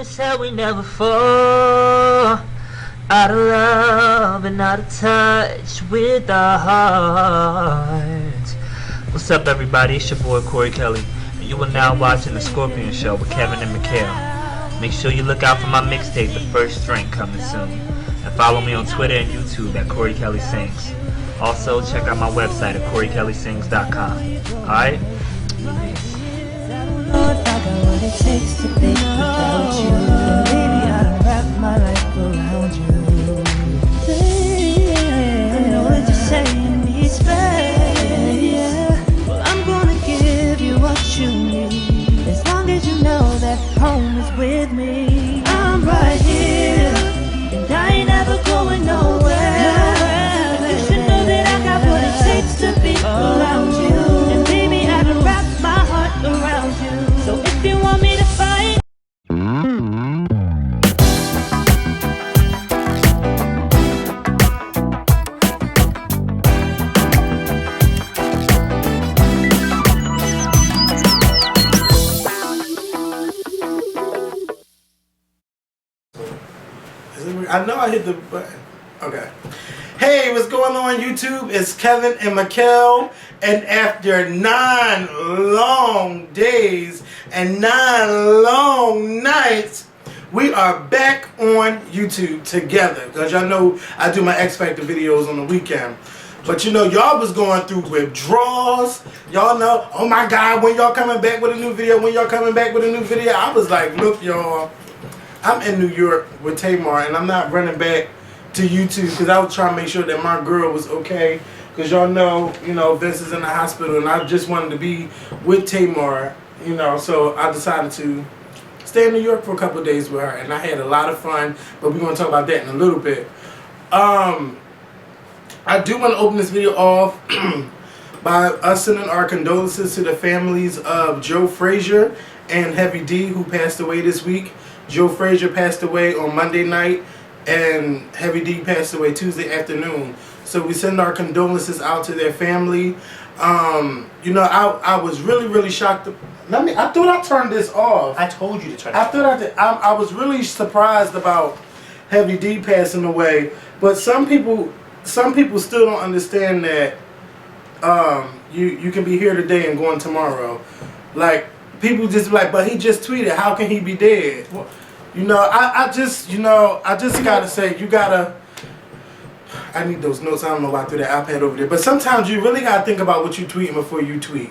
promise that we never fall out of love and out of touch with our hearts. What's up, everybody? It's your boy Corey Kelly, and you are now watching The Scorpion Show with Kevin and Makael. Make sure you look out for my mixtape, The First Drink, coming soon. And follow me on Twitter and YouTube at Corey Kelly Sings. Also, check out my website at CoreyKellySings.com. Alright? It takes to be without you. Baby, I wrap my life around you. I know that you're saying me space. Well, I'm gonna give you what you need. As long as you know that home is with me. I'm right here, and I ain't ever going nowhere. You should know that I got what it takes to be around you. And baby, I can wrap my heart around you. So if you want me to fight, I know I hit the button. Okay. Hey, what's going on YouTube? It's Kevin and Makael, and after 9 long days and 9 long nights, we are back on YouTube together. Because y'all know I do my X Factor videos on the weekend. But you know, y'all was going through withdrawals. Y'all know, oh my God, when y'all coming back with a new video? When y'all coming back with a new video? I was like, look y'all, I'm in New York with Tamar, and I'm not running back to YouTube because I was trying to make sure that my girl was okay. Because y'all know, Vince is in the hospital, and I just wanted to be with Tamar, so I decided to stay in New York for a couple of days with her, and I had a lot of fun, but we're going to talk about that in a little bit. I do want to open this video off by us sending our condolences to the families of Joe Frazier and Heavy D, who passed away this week. Joe Frazier passed away on Monday night, and Heavy D passed away Tuesday afternoon. So we send our condolences out to their family. I was really shocked. I thought I turned this off. I told you to turn it off. I was really surprised about Heavy D passing away, but some people still don't understand that you can be here today and gone tomorrow. Like, people just like, but he just tweeted, how can he be dead? Well, I just gotta say, I need those notes. I don't know why I threw that iPad over there. But sometimes you really gotta think about what you tweeting before you tweet.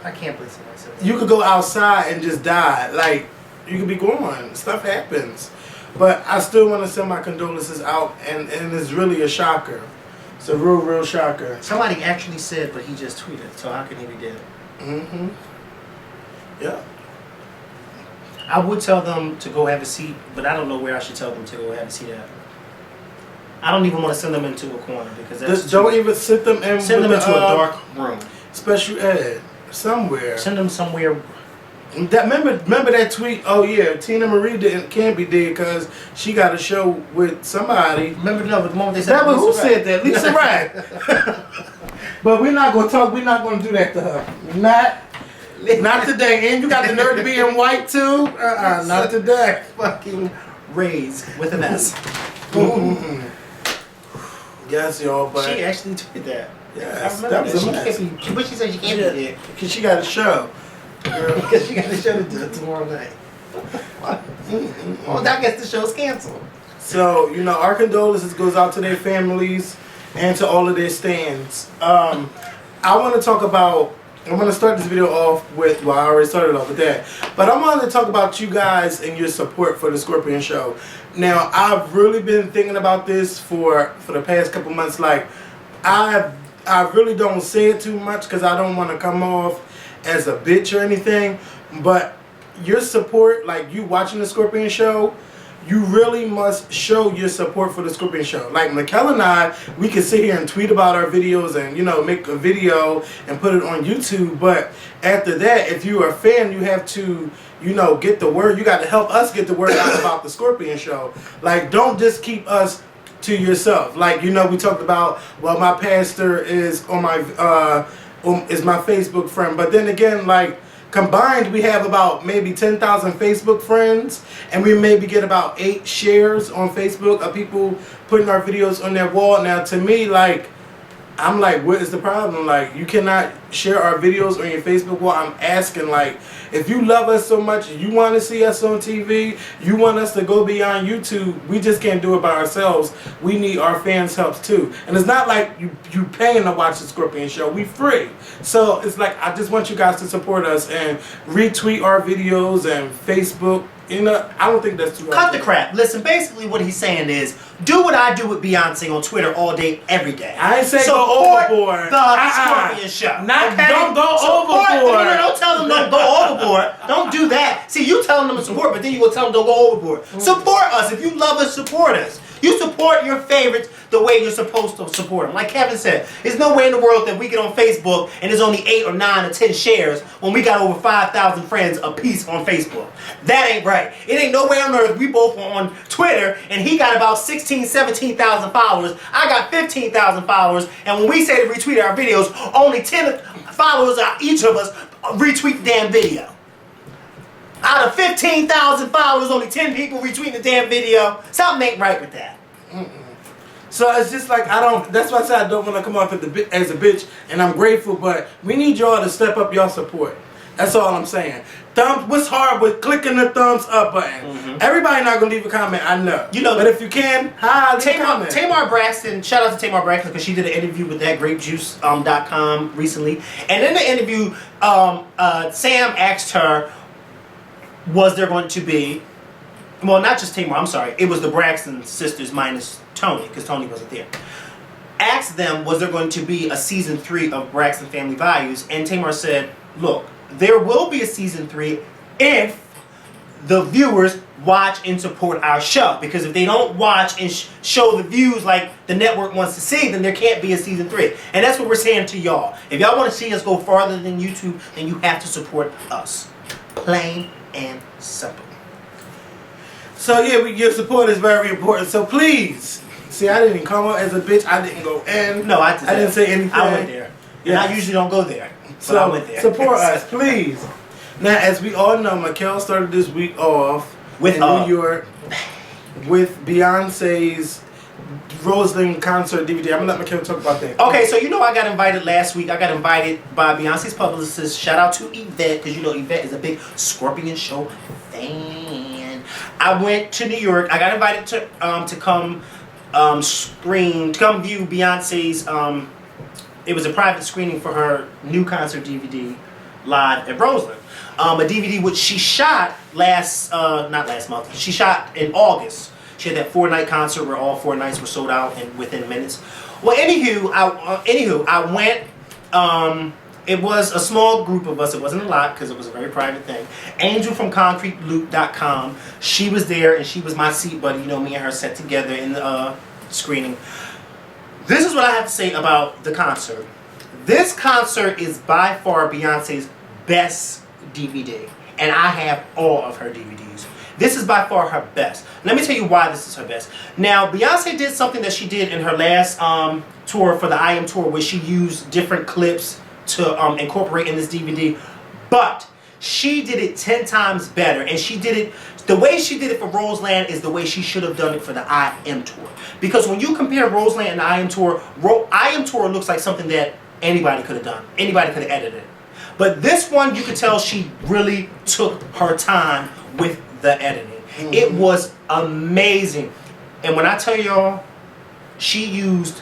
I can't believe somebody said that. You could go outside and just die. Like, you could be gone. Stuff happens. But I still want to send my condolences out, and it's really a shocker. It's a real shocker. Somebody actually said, but he just tweeted, so how can he be dead? Mm-hmm. Yeah. I would tell them to go have a seat, but I don't know where I should tell them to go have a seat at. I don't even want to send them into a corner because that's don't even sit them in. Send them into a dark room. Special ed somewhere. Send them somewhere. Remember that tweet? Oh yeah, Tina Marie can't be dead because she got a show with somebody. Remember the moment they said that was who said that? Lisa Wright. But we're not gonna talk. We're not gonna do that to her. Not today. And you got the nerve to be in white too? Not today. Fucking Rays with an S. Mm-hmm. Yes, y'all. But she actually tweeted that. Yes, that was a mess. But she said she can't be dead because she got a show. Because she got a show to do tomorrow night. Well, I guess the show's canceled. So, our condolences goes out to their families and to all of their stands. I want to talk about, I'm going to start this video off with, well, I already started off with that, but I wanted to talk about you guys and your support for the Scorpion Show. Now, I've really been thinking about this for the past couple months. Like, I really don't say it too much because I don't want to come off as a bitch or anything, but your support, like you watching the Scorpion Show, you really must show your support for the Scorpion Show. Like Makael and I, we can sit here and tweet about our videos and make a video and put it on YouTube, but after that, if you're a fan, you have to get the word. You got to help us get the word out about the Scorpion Show. Like, don't just keep us to yourself. Like, we talked about, well, my pastor is on my is my Facebook friend, but then again, like, combined, we have about maybe 10,000 Facebook friends, and we maybe get about 8 shares on Facebook of people putting our videos on their wall. Now, to me, like, I'm like, what is the problem? Like, you cannot share our videos on your Facebook wall. I'm asking, like, if you love us so much, you want to see us on TV, you want us to go beyond YouTube, we just can't do it by ourselves. We need our fans' help too. And it's not like you paying to watch the Scorpion Show. We free. So it's like, I just want you guys to support us and retweet our videos and Facebook. You know, I don't think that's too hard. Cut the crap. Listen, basically what he's saying is, do what I do with Beyonce on Twitter all day, every day. I ain't saying Support go overboard. the Scorpion Show. Don't go Support, overboard. No, don't tell them don't go overboard. Don't do that. See, you telling them to support, but then you go tell them don't go overboard. Support us. If you love us, support us. You support your favorites the way you're supposed to support them. Like Kevin said, there's no way in the world that we get on Facebook and there's only 8 or 9 or 10 shares when we got over 5,000 friends apiece on Facebook. That ain't right. It ain't no way on earth we both are on Twitter and he got about 16, 17,000 followers. I got 15,000 followers. And when we say to retweet our videos, only 10 followers are each of us retweet the damn video. Out of 15,000 followers, only 10 people retweeting the damn video. Something ain't right with that. So it's just like, that's why I said I don't want to come off as a bitch, and I'm grateful, but we need y'all to step up your support. That's all I'm saying. What's hard with clicking the thumbs up button? Everybody not going to leave a comment, I know. You know, but if you can, leave a comment. Tamar Braxton, shout out to Tamar Braxton because she did an interview with thatgrapejuice.com recently. And in the interview, Sam asked her, was there going to be, well, not just Tamar, I'm sorry, it was the Braxton sisters minus Tony, because Tony wasn't there. Asked them, was there going to be a season 3 of Braxton Family Values? And Tamar said, look, there will be a season 3 if the viewers watch and support our show. Because if they don't watch and show the views like the network wants to see, then there can't be a season 3. And that's what we're saying to y'all. If y'all want to see us go farther than YouTube, then you have to support us. Plain and simple. So yeah, your support is very important. So please, see, I didn't come up as a bitch. I didn't go in. No, I didn't say anything. I went there. Yeah, I usually don't go there. So I went there. Support us, please. Now, as we all know, Makael started this week off with in New York with Beyonce's Roseland concert DVD. I'm gonna let Makael talk about that. Okay, so you know I got invited last week. I got invited by Beyonce's publicist. Shout out to Yvette, because you know Yvette is a big Scorpion Show fan. I went to New York. I got invited to come view Beyonce's. It was a private screening for her new concert DVD live at Roseland. A DVD which she shot not last month. She shot in August. She had that 4-night concert where all 4 nights were sold out within minutes. Well, anywho, I went. It was a small group of us. It wasn't a lot because it was a very private thing. Angel from ConcreteLoop.com. She was there and she was my seat buddy. You know, me and her sat together in the screening. This is what I have to say about the concert. This concert is by far Beyonce's best DVD. And I have all of her DVDs. This is by far her best. Let me tell you why this is her best. Now, Beyonce did something that she did in her last tour for the I Am Tour where she used different clips to incorporate in this DVD. But she did it 10 times better. And she did it, the way she did it for Roseland is the way she should have done it for the I Am Tour. Because when you compare Roseland and the I Am Tour, I Am Tour looks like something that anybody could have done. Anybody could have edited it. But this one, you could tell she really took her time with the editing. It was amazing. And when I tell y'all, she used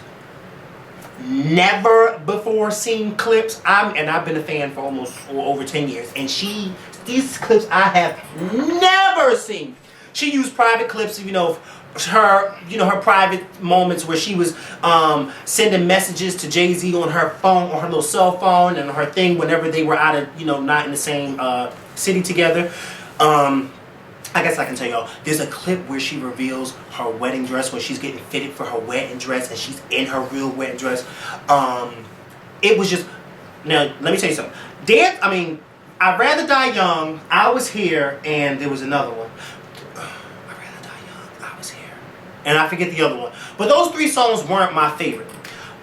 never before seen clips. I've been a fan for over 10 years. And these clips I have never seen. She used private clips, her private moments where she was sending messages to Jay-Z on her phone, on her little cell phone, and her thing whenever they were out of, not in the same city together. I guess I can tell y'all, there's a clip where she reveals her wedding dress when she's getting fitted for her wedding dress and she's in her real wedding dress. It was just, now let me tell you something. I'd Rather Die Young, I Was Here, and there was another one. I'd Rather Die Young, I Was Here. And I forget the other one. But those 3 songs weren't my favorite.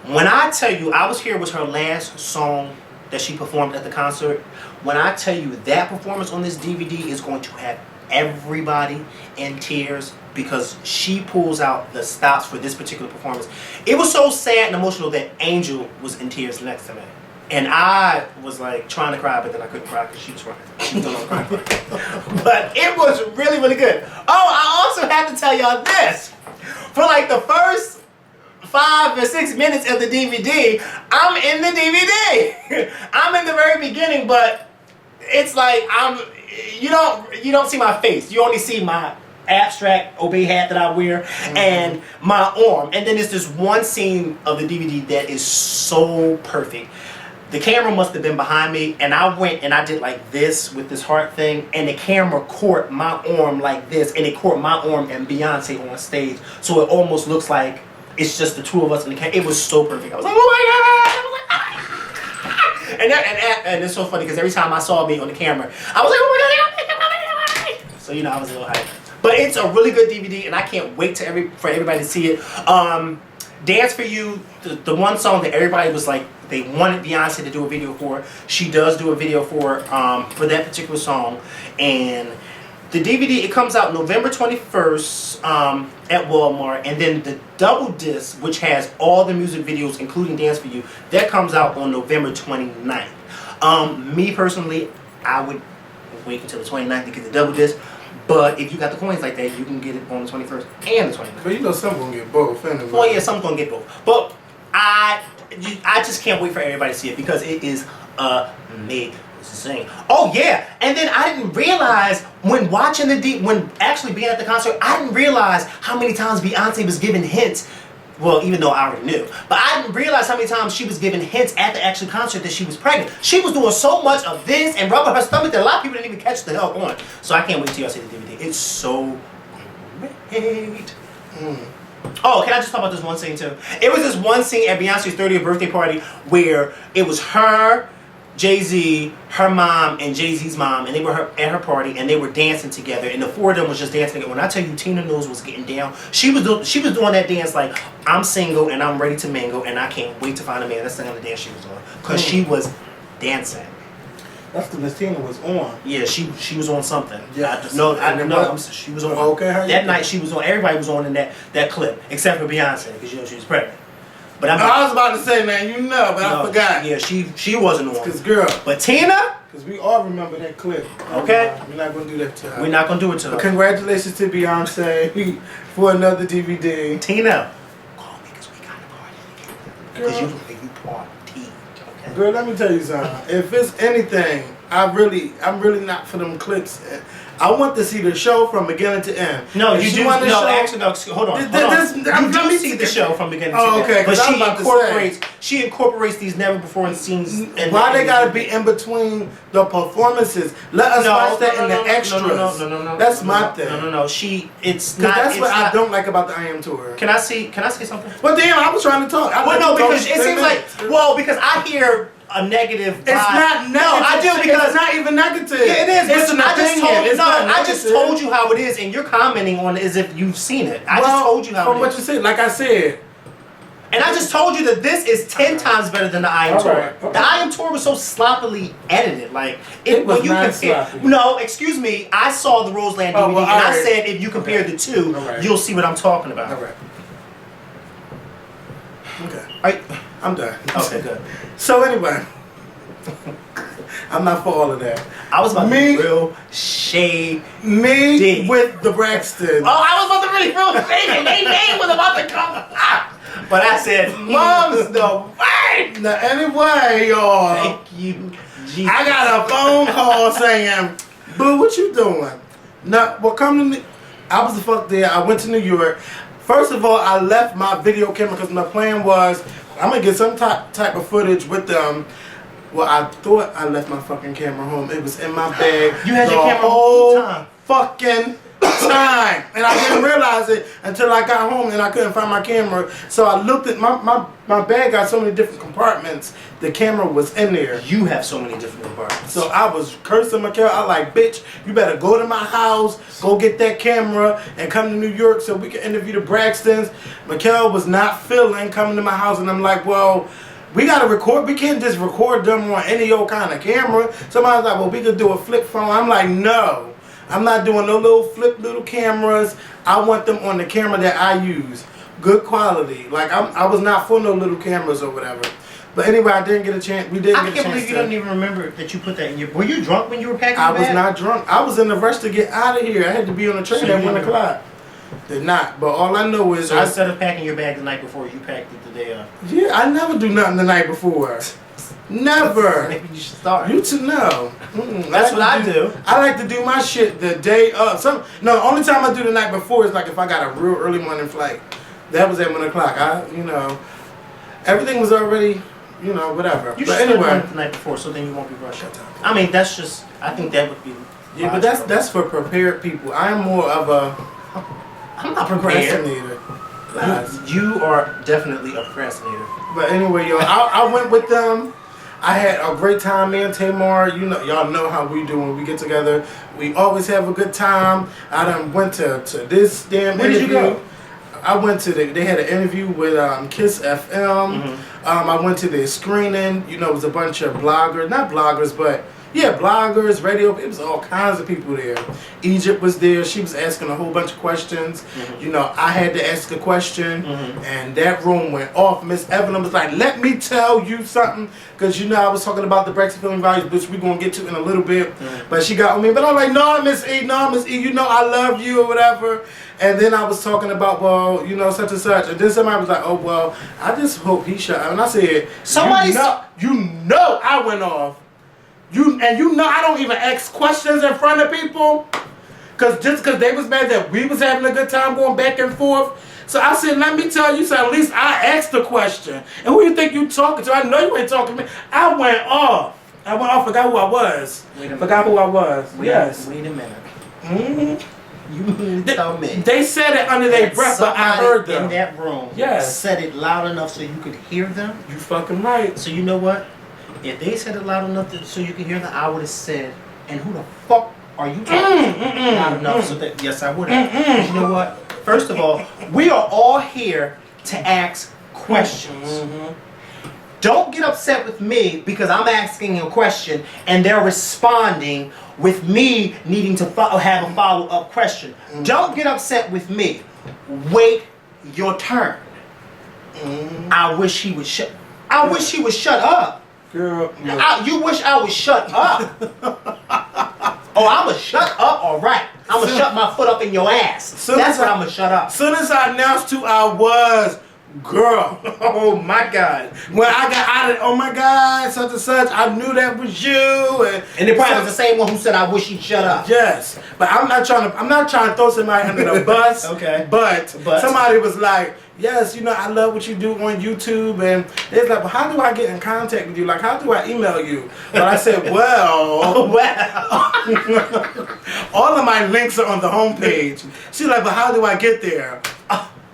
When I tell you I Was Here was her last song that she performed at the concert. When I tell you that performance on this DVD is going to have everybody in tears, because she pulls out the stops for this particular performance. It was so sad and emotional that Angel was in tears next to me. And I was like trying to cry, but then I couldn't cry because she was crying. She was doing crying. But it was really, really good. Oh, I also have to tell y'all this. For like the first 5 or 6 minutes of the DVD, I'm in the DVD. I'm in the very beginning, but it's like you don't see my face. You only see my abstract obey hat that I wear and my arm. And then there's this one scene of the DVD that is so perfect. The camera must have been behind me, and I went and I did like this with this heart thing, and the camera caught my arm like this, and it caught my arm and Beyonce on stage. So it almost looks like it's just the two of us in the camera. It was so perfect. I was like, oh my God! And it's so funny because every time I saw me on the camera, I was like, oh my God! So I was a little hyped. But it's a really good DVD, and I can't wait for everybody to see it. Dance for You, the one song that everybody was like, they wanted Beyonce to do a video for. She does do a video for that particular song. And the DVD, it comes out November 21st at Walmart. And then the double disc, which has all the music videos, including Dance for You, that comes out on November 29th. Me personally, I would wait until the 29th to get the double disc. But if you got the coins like that, you can get it on the 21st and the 29th. But some gonna get both. Anyway. Well, yeah, some gonna get both. But I just can't wait for everybody to see it because it is amazing. Oh yeah, and then I didn't realize when watching when actually being at the concert, I didn't realize how many times Beyonce was giving hints. Well, even though I already knew. But I didn't realize how many times she was giving hints at the actual concert that she was pregnant. She was doing so much of this and rubbing her stomach that a lot of people didn't even catch the hell on. So I can't wait till y'all see the DVD. It's so great. Oh, can I just talk about this one scene too? It was this one scene at Beyonce's 30th birthday party where it was her, Jay-Z, her mom, and Jay-Z's mom, and they were at her party, and they were dancing together, and the four of them was just dancing together. When I tell you Tina Knowles was getting down, she was doing that dance like, I'm single and I'm ready to mingle, and I can't wait to find a man. That's the kind of dance she was doing, because she was dancing. That's the Miss Tina was on. Yeah, she was on something. Yeah. She was on. Okay. That night she was on. Everybody was on in that clip, except for Beyonce, because she was pregnant. But I was about to say, man, but I forgot. Yeah, she wasn't on. Because girl. But Tina. Because we all remember that clip. Okay. We're not gonna do that to her. We're not gonna do it to her. But congratulations to Beyonce for another DVD. Tina. Call me because we got a party together. Because you partied. Okay. Girl, let me tell you something. If it's anything, I'm really not for them clips. I want to see the show from beginning to end. No, if you do. No, actually, no. Hold on. You do see the show from beginning to end. Okay, but she incorporates these never before scenes. Why they gotta be in between the performances? Let us watch that in the extras. No. That's my thing. No. It's not. That's what I don't like about the I Am Tour. Can I say something? Well, damn, I was trying to talk. Well, no, because it seems like because I hear a negative vibe. It's not negative. No, I do because it's not even negative. Yeah, it is. It's an opinion. I just told you how it is, and you're commenting on it as if you've seen it. I just told you how it is. From what you said, like I said. And I just told you that this is 10 times better than the I Am Tour. Right. Okay. The I Am Tour was so sloppily edited. Like it was not compare. sloppy. No, excuse me. I saw the Roseland DVD, and I said if you compare the two, you'll see what I'm talking about. All right. Okay. I'm done. Okay, good. So anyway. I'm not for all of that. I was about to be real shady. Me with the Braxtons. Oh, I was about to really feel shady. Their name was about to come out. But I said, Mom's the way. Now, anyway, y'all. Thank you, Jesus. I got a phone call saying, Boo, what you doing? Now, I was the fuck there. I went to New York. First of all, I left my video camera because my plan was, I'm going to get some type of footage with them. Well, I thought I left my fucking camera home. It was in my bag. You had your camera the whole time. Fucking time. And I didn't realize it until I got home and I couldn't find my camera. So I looked at my bag got so many different compartments. The camera was in there. You have so many different compartments. So I was cursing Makael. I like, bitch, you better go to my house, go get that camera, and come to New York so we can interview the Braxtons. Makael was not feeling coming to my house, and I'm like, well, we gotta record. We can't just record them on any old kind of camera. Somebody's like, well, we could do a flip phone. I'm like, no, I'm not doing no little cameras. I want them on the camera that I use, good quality. Like I was not for no little cameras or whatever. But anyway, I didn't get a chance. We didn't I get a can't chance. believe you don't even remember that you put that in your. Were you drunk when you were packing your I was bag? not drunk. I was in the rush to get out of here. I had to be on the train So at you 1 didn't- o'clock. Did not. But all I know is So instead of packing your bag the night before, you packed it the day of. yeah, I never do nothing the night before. Never. Maybe you should start. You two know. That's what I do. I like to do my shit the day of. No, the only time I do the night before is like if I got a real early morning flight. That was at 1 o'clock. Everything was already, whatever. You But should anyway. start the night before, so then you won't be rushing. I mean, that's just. I think that would be. Yeah, but logical. that's for prepared people. I am more of a I'm not prepared. procrastinator. Lies. You are definitely a procrastinator. But anyway, yo, I went with them. I had a great time, me and Tamar. Y'all know how we do when we get together. We always have a good time. I done went to this damn Where interview. did you go? I went to they had an interview with Kiss FM. Mm-hmm. I went to their screening. It was a bunch of bloggers, not bloggers, but yeah, bloggers, radio. It was all kinds of people there. Egypt was there. She was asking a whole bunch of questions. Mm-hmm. I had to ask a question, Mm-hmm. and that room went off. Miss Evelyn was like, "Let me tell you something," because I was talking about the Braxton film values, which we're gonna get to in a little bit. Mm-hmm. But she got on me. But I'm like, "No, Miss E, I love you or whatever." And then I was talking about, such and such. And then somebody was like, "Oh, well, I just hope he shut up." And I said, Somebody's- I went off. I don't even ask questions in front of people. Just because they was mad that we was having a good time going back and forth. So I said, let me tell you something. At least I asked the question. And who you think you talking to? I know you ain't talking to me. I went off. Forgot who I was. Wait a minute. Forgot who I was. Yes. Wait a minute. Mhm. You mean tell me? They said it under their breath, but I somebody heard them. in that room Yes. said it loud enough so you could hear them? You fucking right. So you know what? If they said it loud enough so you could hear them, I would have said, and who the fuck are you talking to? Loud enough so that, yes, I would have. You know what? First of all, we are all here to ask questions. Don't get upset with me because I'm asking a question and they're responding with me needing to have a follow-up question. Don't get upset with me. Wait your turn. I wish he would shut. I wish he would shut up. Girl, You wish I would shut up. Oh, I'ma shut up. All right. I'ma shut my foot up in your ass. Soon That's as what I- I'ma shut up. soon as I announced who I was, girl, oh my God. When I got out of, oh my God, such and such, I knew that was you. And it probably was the same one who said, I wish he'd shut up. Yes, but I'm not trying to throw somebody under the bus. Okay. But But? somebody was like, yes, I love what you do on YouTube, and it's like, well, how do I get in contact with you? Like, how do I email you? But I said, well, Well. all of my links are on the homepage. She's like, but how do I get there?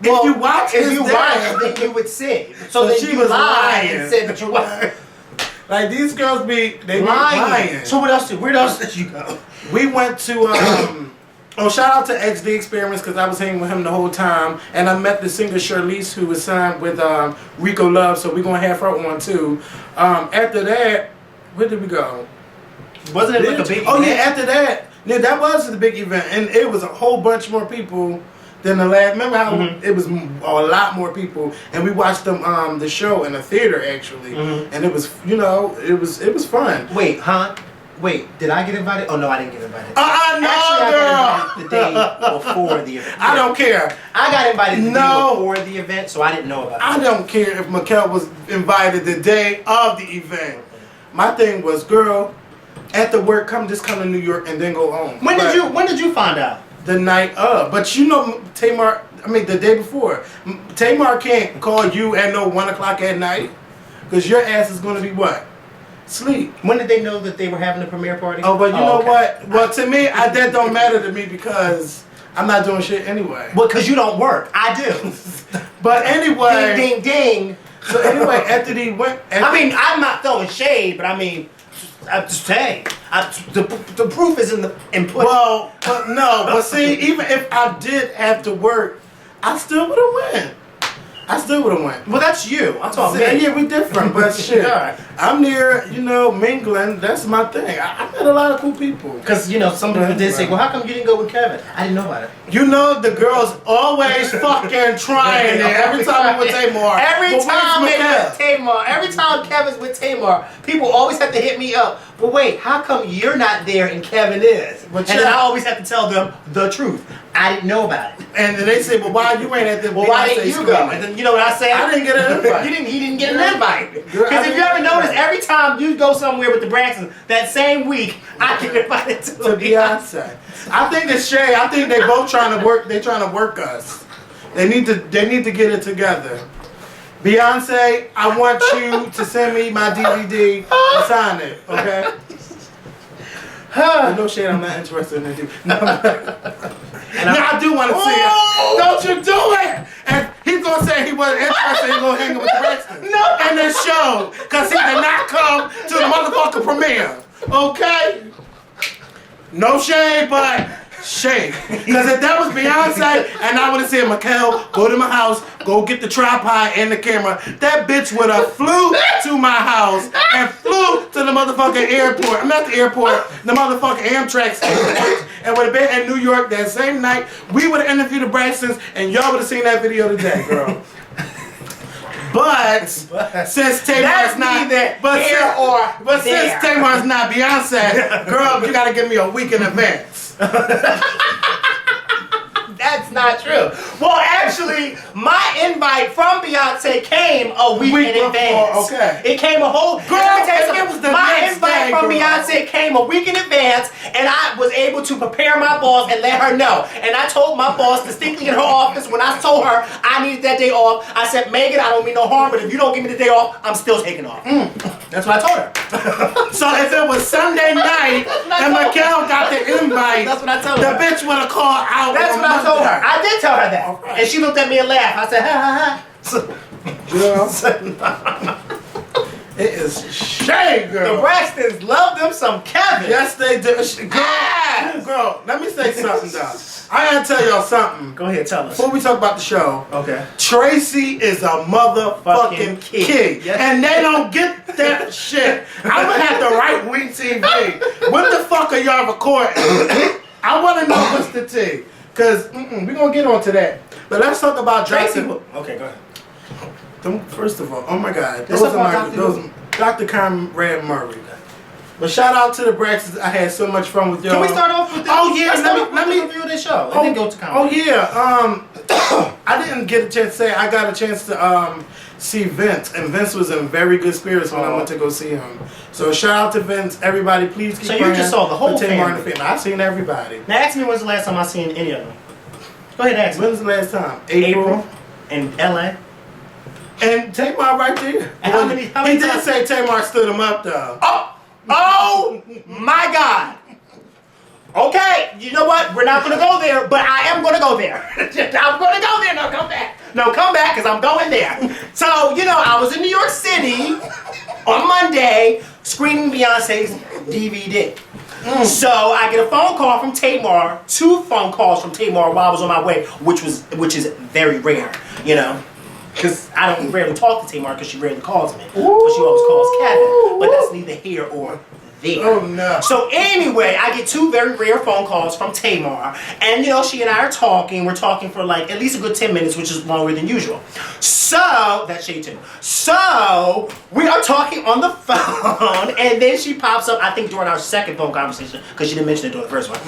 Well, if you watch if this you there- watch, then you would see. So then she you was lied lying. and said that you were Like these girls be lying. lying. So where else did you go? We went to shout out to XD Experiments because I was hanging with him the whole time, and I met the singer Charlize who was signed with Rico Love, so we're gonna have her on too. After that, where did we go? Wasn't it like a big Oh yeah, event? after that, yeah, that was the big event, and it was a whole bunch more people than the last. Remember how it was a lot more people, and we watched them the show in a theater actually, and it was it was fun. Wait, huh? Wait, did I get invited? Oh no, I didn't get invited. No, Actually, I girl. got invited the day before the event. I don't care. I got invited the No. day before the event, so I didn't know about it. I don't care if Makael was invited the day of the event. My thing was, girl, after work, just come to New York and then go home. When But did you find out? The night of. But Tamar, the day before. Tamar can't call you at 1 o'clock at night because your ass is going to be what? Sleep. When did they know that they were having a premiere party? Oh, but you know okay. what? Well, to me, that don't matter to me because I'm not doing shit anyway. Well, because you don't work. I do. But anyway. Ding, ding, ding. So anyway, after they went. I mean, I'm not throwing shade, but I mean, I'm just saying. The proof is in the input. Well, but no, but see, even if I did have to work, I still would have went. I still would have went. Well, that's you. I'm talking Yeah, me. yeah, we different, but shit. Alright. I'm near, mingling. That's my thing. I met a lot of cool people. Because, some people did say, well, how come you didn't go with Kevin? I didn't know about it. The girls always fucking trying it. Every time I'm with Tamar. Every But time where's they Makael? with Tamar, every time Kevin's with Tamar, people always have to hit me up. But wait, how come you're not there and Kevin is? But And then I always have to tell them the truth. I didn't know about it. And then they say, well, why you ain't at the Well, why Beyonce didn't you screening? go? And then you know what I say? I didn't get an invite. He didn't get an invite. Girl, I Because if you didn't ever get an notice, invite. every time you go somewhere with the Braxtons, that same week, I get invited to Beyonce. I think it's Shay. I think they both trying to work. They trying to work us. They need to get it together. Beyonce, I want you to send me my DVD and sign it. Okay. No shade. I'm not interested in it. No, I do want to see it. Don't you do it? And he's gonna say he wasn't interested. He's gonna hang it with the Braxtons. In the show, cause he did not come to the motherfucking premiere. Okay. No shade, but shade. Because if that was Beyonce and I would have said, Makael, go to my house, go get the tripod and the camera, that bitch would have flew to my house and flew to the motherfucking airport. I'm not the airport, the motherfucking Amtrak station. And would have been in New York that same night. We would have interviewed the Braxtons and y'all would have seen that video today, girl. But since Tamar's not there, since Tamar's not Beyonce, girl, you gotta give me a week in advance. That's not true. Well, actually, my invite from Beyonce came a week in before, advance. okay. It came a whole. Girl, let me tell you it something. was the My next invite day, from girl. Beyonce came a week in advance, and I was able to prepare my boss and let her know. And I told my boss distinctly in her office when I told her I needed that day off. I said, Megan, I don't mean no harm, but if you don't give me the day off, I'm still taking off. That's what I told her. So if it was Sunday night and Makael got the invite, That's what I told the her. bitch would have called out. That's on what I told her. Monday. I did tell her that. Alright. And she looked at me and laughed. I said, ha ha ha. It is shame, The girl. Braxtons love them some Kevin. Yes, they do. Girl, Yes. girl, let me say something, though. I gotta tell y'all something. Go ahead, tell us. Before we talk about the show, Okay. Tracy is a motherfucking Fucking kid. kid. Yes. And they don't get that shit. I'm gonna have to write Wing TV. What the fuck are y'all recording? I wanna know what's the tea. Cause we're gonna get onto that. But let's talk about Tracy. Dr. Okay, go ahead. First of all, oh my God, Let's talk about Dr. Conrad Murray. But shout out to the Braxtons. I had so much fun with y'all. Can we start off with this? Oh yeah, let me review this show. And then go to Oh comedy. yeah, I didn't get a chance to say. I got a chance to see Vince, and Vince was in very good spirits when I went to go see him. So shout out to Vince. Everybody, please keep So you praying just saw the whole for Tamar and the family. I've seen everybody. Now ask me when's the last time I seen any of them. Go ahead, ask me. When's the last time? April in LA. And Tamar right there. And how many He did times- say Tamar stood him up though. Oh my God. Okay, you know what? We're not gonna go there, but I am gonna go there. I'm gonna go there. No, come back. No, come back, because I'm going there. So, I was in New York City on Monday screening Beyonce's DVD. So I get a phone call from Tamar, 2 phone calls from Tamar while I was on my way, which is very rare, because I don't rarely talk to Tamar because she rarely calls me, but she always calls Kevin. But that's neither here or there. Oh no. So anyway, I get 2 very rare phone calls from Tamar, and she and I are talking. We're talking for like at least a good 10 minutes, which is longer than usual. So that's shade too. So we are talking on the phone, and then she pops up. I think during our second phone conversation, because she didn't mention it during the first one,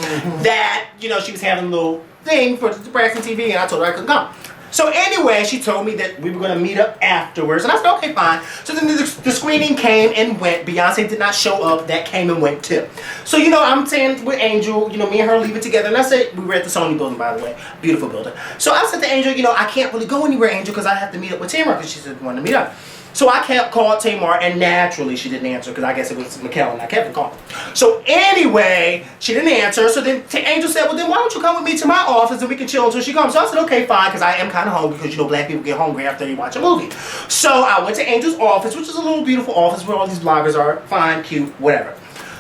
that she was having a little thing for the Braxton TV, and I told her I couldn't come. So anyway, she told me that we were going to meet up afterwards, and I said, okay, fine. So then the screening came and went. Beyonce did not show up. That came and went too. So, I'm saying with Angel, me and her leave it together. And I said, we were at the Sony building, by the way. Beautiful building. So I said to Angel, I can't really go anywhere, Angel, because I have to meet up with Tamar, because she said, wanted to meet up. So I called Tamar, and naturally she didn't answer, because I guess it was Makael and not Kevin calling. So anyway, she didn't answer. So then Angel said, well, then why don't you come with me to my office and we can chill until she comes. So I said, okay, fine, because I am kind of hungry, because black people get hungry after they watch a movie. So I went to Angel's office, which is a little beautiful office where all these bloggers are. Fine, cute, whatever.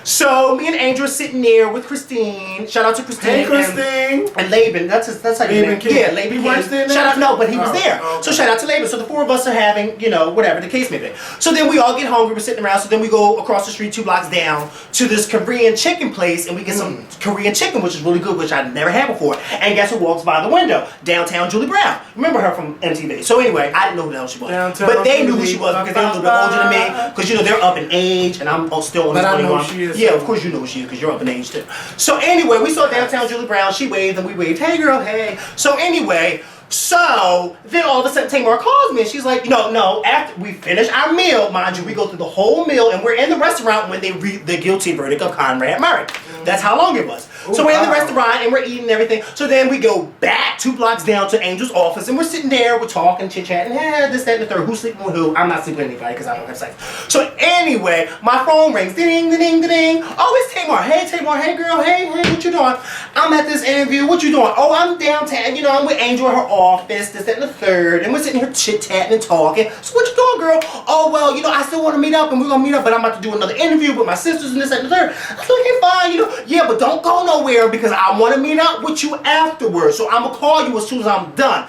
So me and Angel are sitting there with Christine. Shout out to Christine. Hey, Christine. And Laban. That's how you name. King. Yeah, Laban. He works there now? Shout out, no, but he was there. Oh, okay. So shout out to Laban. So the four of us are having, you know, whatever the case may be. So then we all get hungry. We're sitting around. So then we go across the street 2 blocks down to this Korean chicken place, and we get some Korean chicken, which is really good, which I'd never had before. And guess who walks by the window? Downtown Julie Brown. Remember her from MTV. So anyway, I didn't know who the hell she was. Downtown But they knew who Julie. she was because they were a little bit older than me. Because, you know, they're up in age, and I'm still on But this I know 21. who she is. Yeah, of course you know who she is because you're up in age too. So anyway, we saw downtown Julie Brown. She waved and we waved. Hey girl, hey. So anyway, so then all of a sudden Tamar calls me and she's like, no, after we finish our meal, mind you, we go through the whole meal and we're in the restaurant when they read the guilty verdict of Conrad Murray. That's how long it was. So we're in the restaurant and we're eating and everything. So then we go back 2 blocks down to Angel's office and we're sitting there, we're talking, chit-chatting, this, that, and the third. Who's sleeping with who? I'm not sleeping with anybody because I don't have sex. So anyway, my phone rings. Ding, ding, ding, ding. Oh, it's Tamar. Hey, Tamar. Hey, girl. Hey, what you doing? I'm at this interview. What you doing? Oh, I'm downtown. You know, I'm with Angel at her office, this, that, and the third. And we're sitting here chit-chatting and talking. So what you doing, girl? Oh, well, you know, I still want to meet up and we're going to meet up, but I'm about to do another interview with my sisters and this, that, and the third. I said, okay, fine. You know, yeah, but don't go nowhere because I want to meet up with you afterwards. So I'm going to call you as soon as I'm done.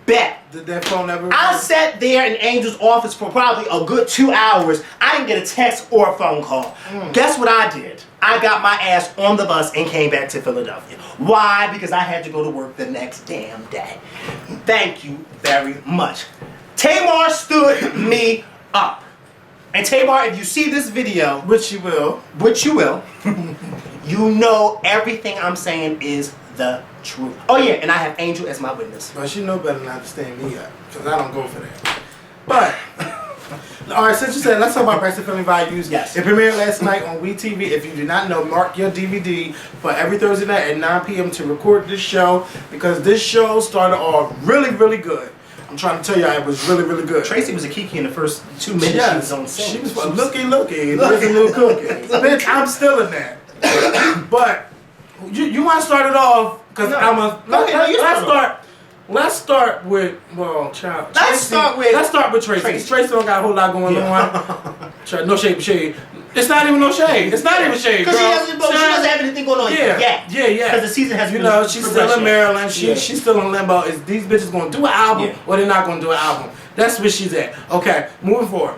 Bet. Did that phone ever? I sat there in Angel's office for probably a good 2 hours. I didn't get a text or a phone call. Guess what I did? I got my ass on the bus and came back to Philadelphia. Why? Because I had to go to work the next damn day. Thank you very much. Tamar stood me up. And Tamar, if you see this video, Which you will. you know everything I'm saying is the truth. Oh yeah, and I have Angel as my witness. But she know better not to stand me up. Because I don't go for that. But, alright, since you said, let's talk about Braxton Family Values. Yes. It premiered last night on WeTV. If you do not know, mark your DVD for every Thursday night at 9 p.m. to record this show. Because this show started off really, really good. I'm trying to tell you, it was really, really good. Tracy was a kiki in the first 2 minutes she was on set. She was looky. There's a new cookie. Bitch, I'm still in that. But you want to start it off because Let's start with child. Let's start with Tracy. Tracy don't got a whole lot going on. No shade. It's not even no shade. It's not even shade. Because she doesn't have anything going on yet. Yeah. Because the season has been she's still in Maryland. She's still in limbo. Is these bitches going to do an album or they're not going to do an album? That's where she's at. Okay, moving forward.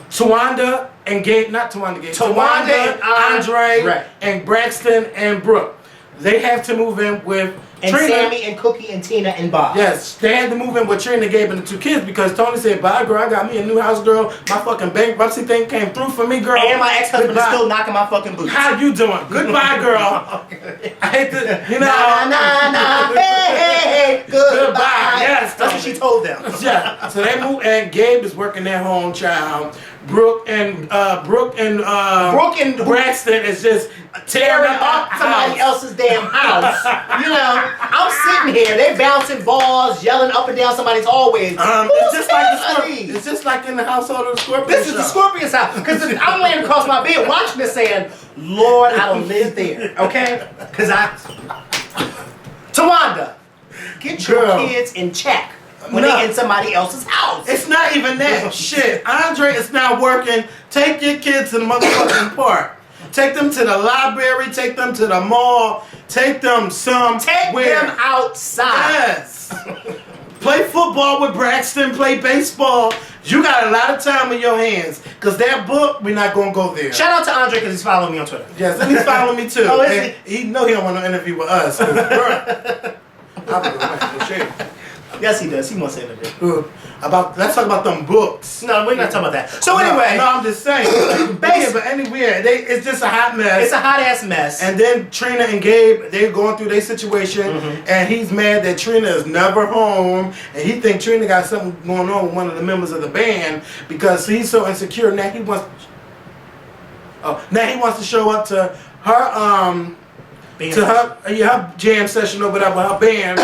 Tawanda and Gabe, not Tawanda Gabe. Tawanda, Andre, and Braxton and Brooke. They have to move in with and Trina. Sammy and Cookie and Tina and Bob. Yes, they had to move in with Trina, Gabe, and the 2 kids because Tony said, bye, girl, I got me a new house, girl. My fucking bankruptcy thing came through for me, girl. And my ex-husband is still knocking my fucking boots. How you doing? Goodbye, girl. I hate to, you know. Nah, hey, goodbye. Yes, that's what she told them. Yeah, so they moved, and Gabe is working at home, child. Brooke and Braxton is just tearing up somebody else's damn house. You know, I'm sitting here, they bouncing balls, yelling up and down somebody's hallways. It's just like in the household of the Scorpion. This is the Scorpion's house. Because I'm laying across my bed watching this saying, Lord, I don't live there. Okay? Because Tawanda, get your kids in check when they in somebody else's house. It's not even that shit. Andre is not working. Take your kids to the motherfucking park. Take them to the library. Take them to the mall. Take them Take them outside. Yes. Play football with Braxton. Play baseball. You got a lot of time in your hands. Because that book, we're not going to go there. Shout out to Andre because he's following me on Twitter. Yes, and he's following me too. Oh, is he know he don't want no interview with us. Yes, he does. He wants to interview. Let's talk about them books. No, we're not talking about that. So anyway. No, I'm just saying. But anyway, it's just a hot mess. It's a hot ass mess. And then Trina and Gabe, they're going through their situation, and he's mad that Trina is never home, and he thinks Trina got something going on with one of the members of the band because he's so insecure. Now he wants to show up to her her jam session or whatever, her band.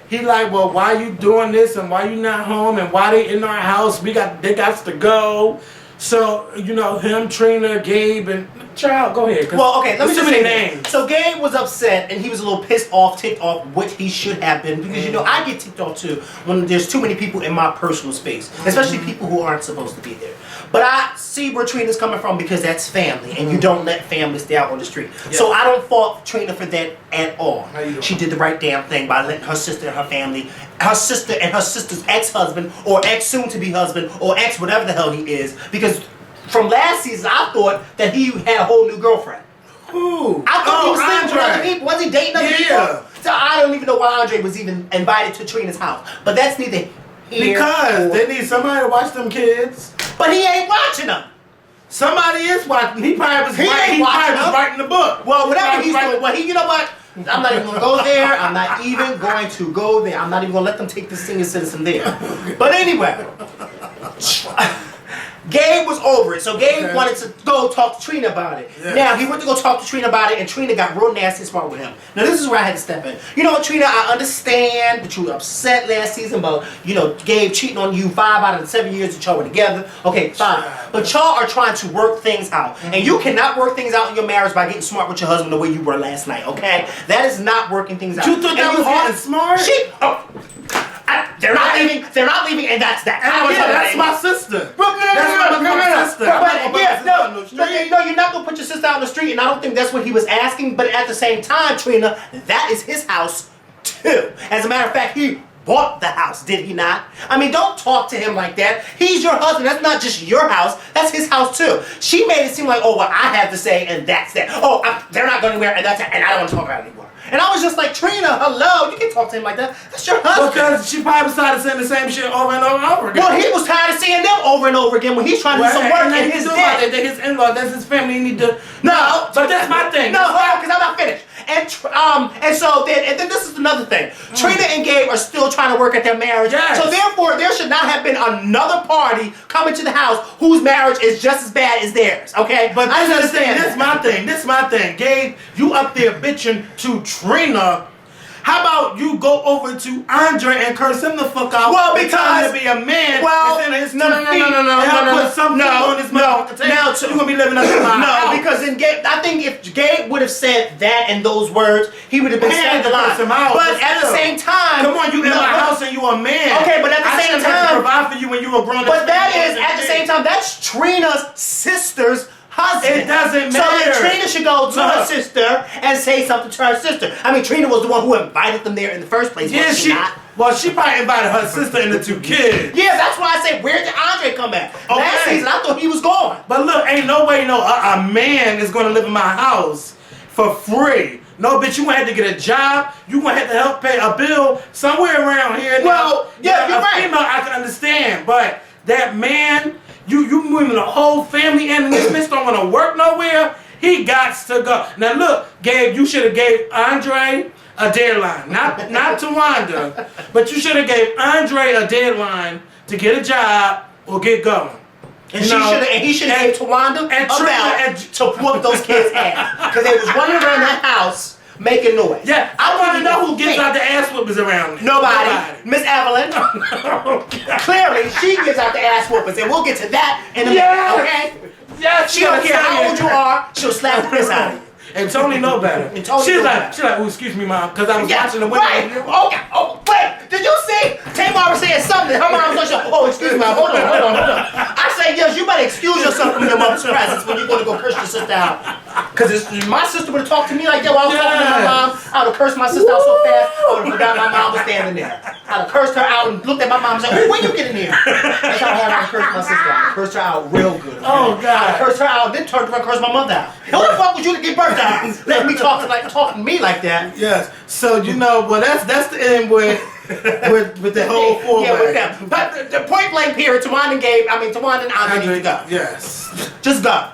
He like, well, why you doing this and why you not home and why they in our house? They got to go. So, you know, him, Trina, Gabe, and child, go ahead. Well, okay, let me just say names. So Gabe was upset and he was a little pissed off, ticked off, what he should have been. Because, you know, I get ticked off too when there's too many people in my personal space. Especially people who aren't supposed to be there. But I see where Trina's coming from because that's family, and you don't let family stay out on the street. So I don't fault Trina for that at all. She did the right damn thing by letting her sister and her family, her sister and her sister's ex-husband, or ex-soon-to-be husband, or ex whatever the hell he is, because from last season I thought that he had a whole new girlfriend. Who? I thought he was sleeping with other Andre. people. Was he dating other people? So I don't even know why Andre was even invited to Trina's house. But that's neither here Because or they need somebody to watch them kids. But he ain't watching them. Somebody is watching. He probably was, He ain't watching them. writing the book. Well, whatever he's doing. Well, you know what? I'm not even going to go there. I'm not even going to go there. I'm not even going to let them take the senior citizen there. But anyway. Gabe was over it, so Gabe wanted to go talk to Trina about it. Yes. Now, he went to go talk to Trina about it, and Trina got real nasty and smart with him. Now, this is where I had to step in. You know what, Trina, I understand that you were upset last season about, you know, Gabe cheating on you 5 out of the 7 years that y'all were together. Okay, fine. But y'all are trying to work things out. And you cannot work things out in your marriage by getting smart with your husband the way you were last night, okay? That is not working things out. You thought that was getting smart? They're not leaving, and that's that. That's my sister. No, you're not gonna put your sister out on the street, and I don't think that's what he was asking. But at the same time, Trina, that is his house too. As a matter of fact, he bought the house, did he not? I mean, don't talk to him like that. He's your husband. That's not just your house. That's his house too. She made it seem like, oh, well, I have to say, and that's that. Oh, they're not going anywhere, and that's it, and I don't want to talk about it anymore. And I was just like, Trina, hello, you can't talk to him like that. That's your husband. Because she probably was tired of saying the same shit over and over and over again. Well, he was tired of seeing them over and over again when he's trying to do some work in his day. They're his in-law, that's his family. He need to. No, but that's my thing. No, because I'm not finished. And then this is another thing. Trina and Gabe are still trying to work at their marriage. Yes. So therefore, there should not have been another party coming to the house whose marriage is just as bad as theirs. Okay, But I this understand. This is my thing. Gabe, you up there bitching to Trina. How about you go over to Andre and curse him the fuck out? Well, and tell him because to be a man. well, instead of his no, put some food on his motherfucking table. Now, You're gonna be living up in my house. because then Gabe, I think if Gabe would have said that and those words, he would have been Man, standing the line. curse him out, But at the still. same time, Come on, you in my house and you a man. Okay, but at the I same shouldn't have to time, provide for you when you were grown. but that is at the same time, that's Trina's sister's husband. It doesn't So then matter. Trina should go to her Look. sister and say something to her sister. I mean, Trina was the one who invited them there in the first place. Yeah, was she not? Well, she probably invited her sister and the 2 kids. Yeah, that's why I said, where did Andre come at? Last Okay. season, I thought he was gone. But look, ain't no way a man is gonna live in my house for free. No, bitch, you gonna have to get a job. You gonna have to help pay a bill somewhere around here. Well, yeah, you're right. Female, I can understand, but that man, you moving the whole family in, and this bitch don't wanna work nowhere. He gots to go. Now look, Gabe, you should have gave Andre a deadline, not Tawanda, but you should have gave Andre a deadline to get a job or get going. And he should have gave Tawanda to whoop those kids' ass. Because they was running around that house making noise. Yeah, I want to know who gives out the ass whoopers around here. Nobody. Miss Evelyn. Clearly, she gives out the ass whoopers, and we'll get to that in a minute, okay? Yeah, She don't care how old you are, she'll slap the piss out of you. And Tony know better. And Tony she's know like, better. oh, excuse me, mom, because I was watching the window. Right. Okay. Oh, wait. Did you see? Tamar was saying something. Her mom was like, oh, excuse me, mom. Hold on. I say, yes, you better excuse yourself from your mother's presence when you're going to go curse your sister out. Because if my sister would have talked to me like that while I was talking to my mom, I would have cursed my sister out so fast, I would have forgot my mom was standing there. I'd have cursed her out and looked at my mom and said, when you get in here? That's how I had to curse my sister out. I cursed her out real good. Okay? Oh, God. I cursed her out, then turned around and cursed my mother out. Who the fuck was you to give birth to her? Let me talking to me like that. Yes. So well, that's the end with the whole format. Yeah, with them. But the point blank period, Tawanda and Andre need to go. Yes. Just go.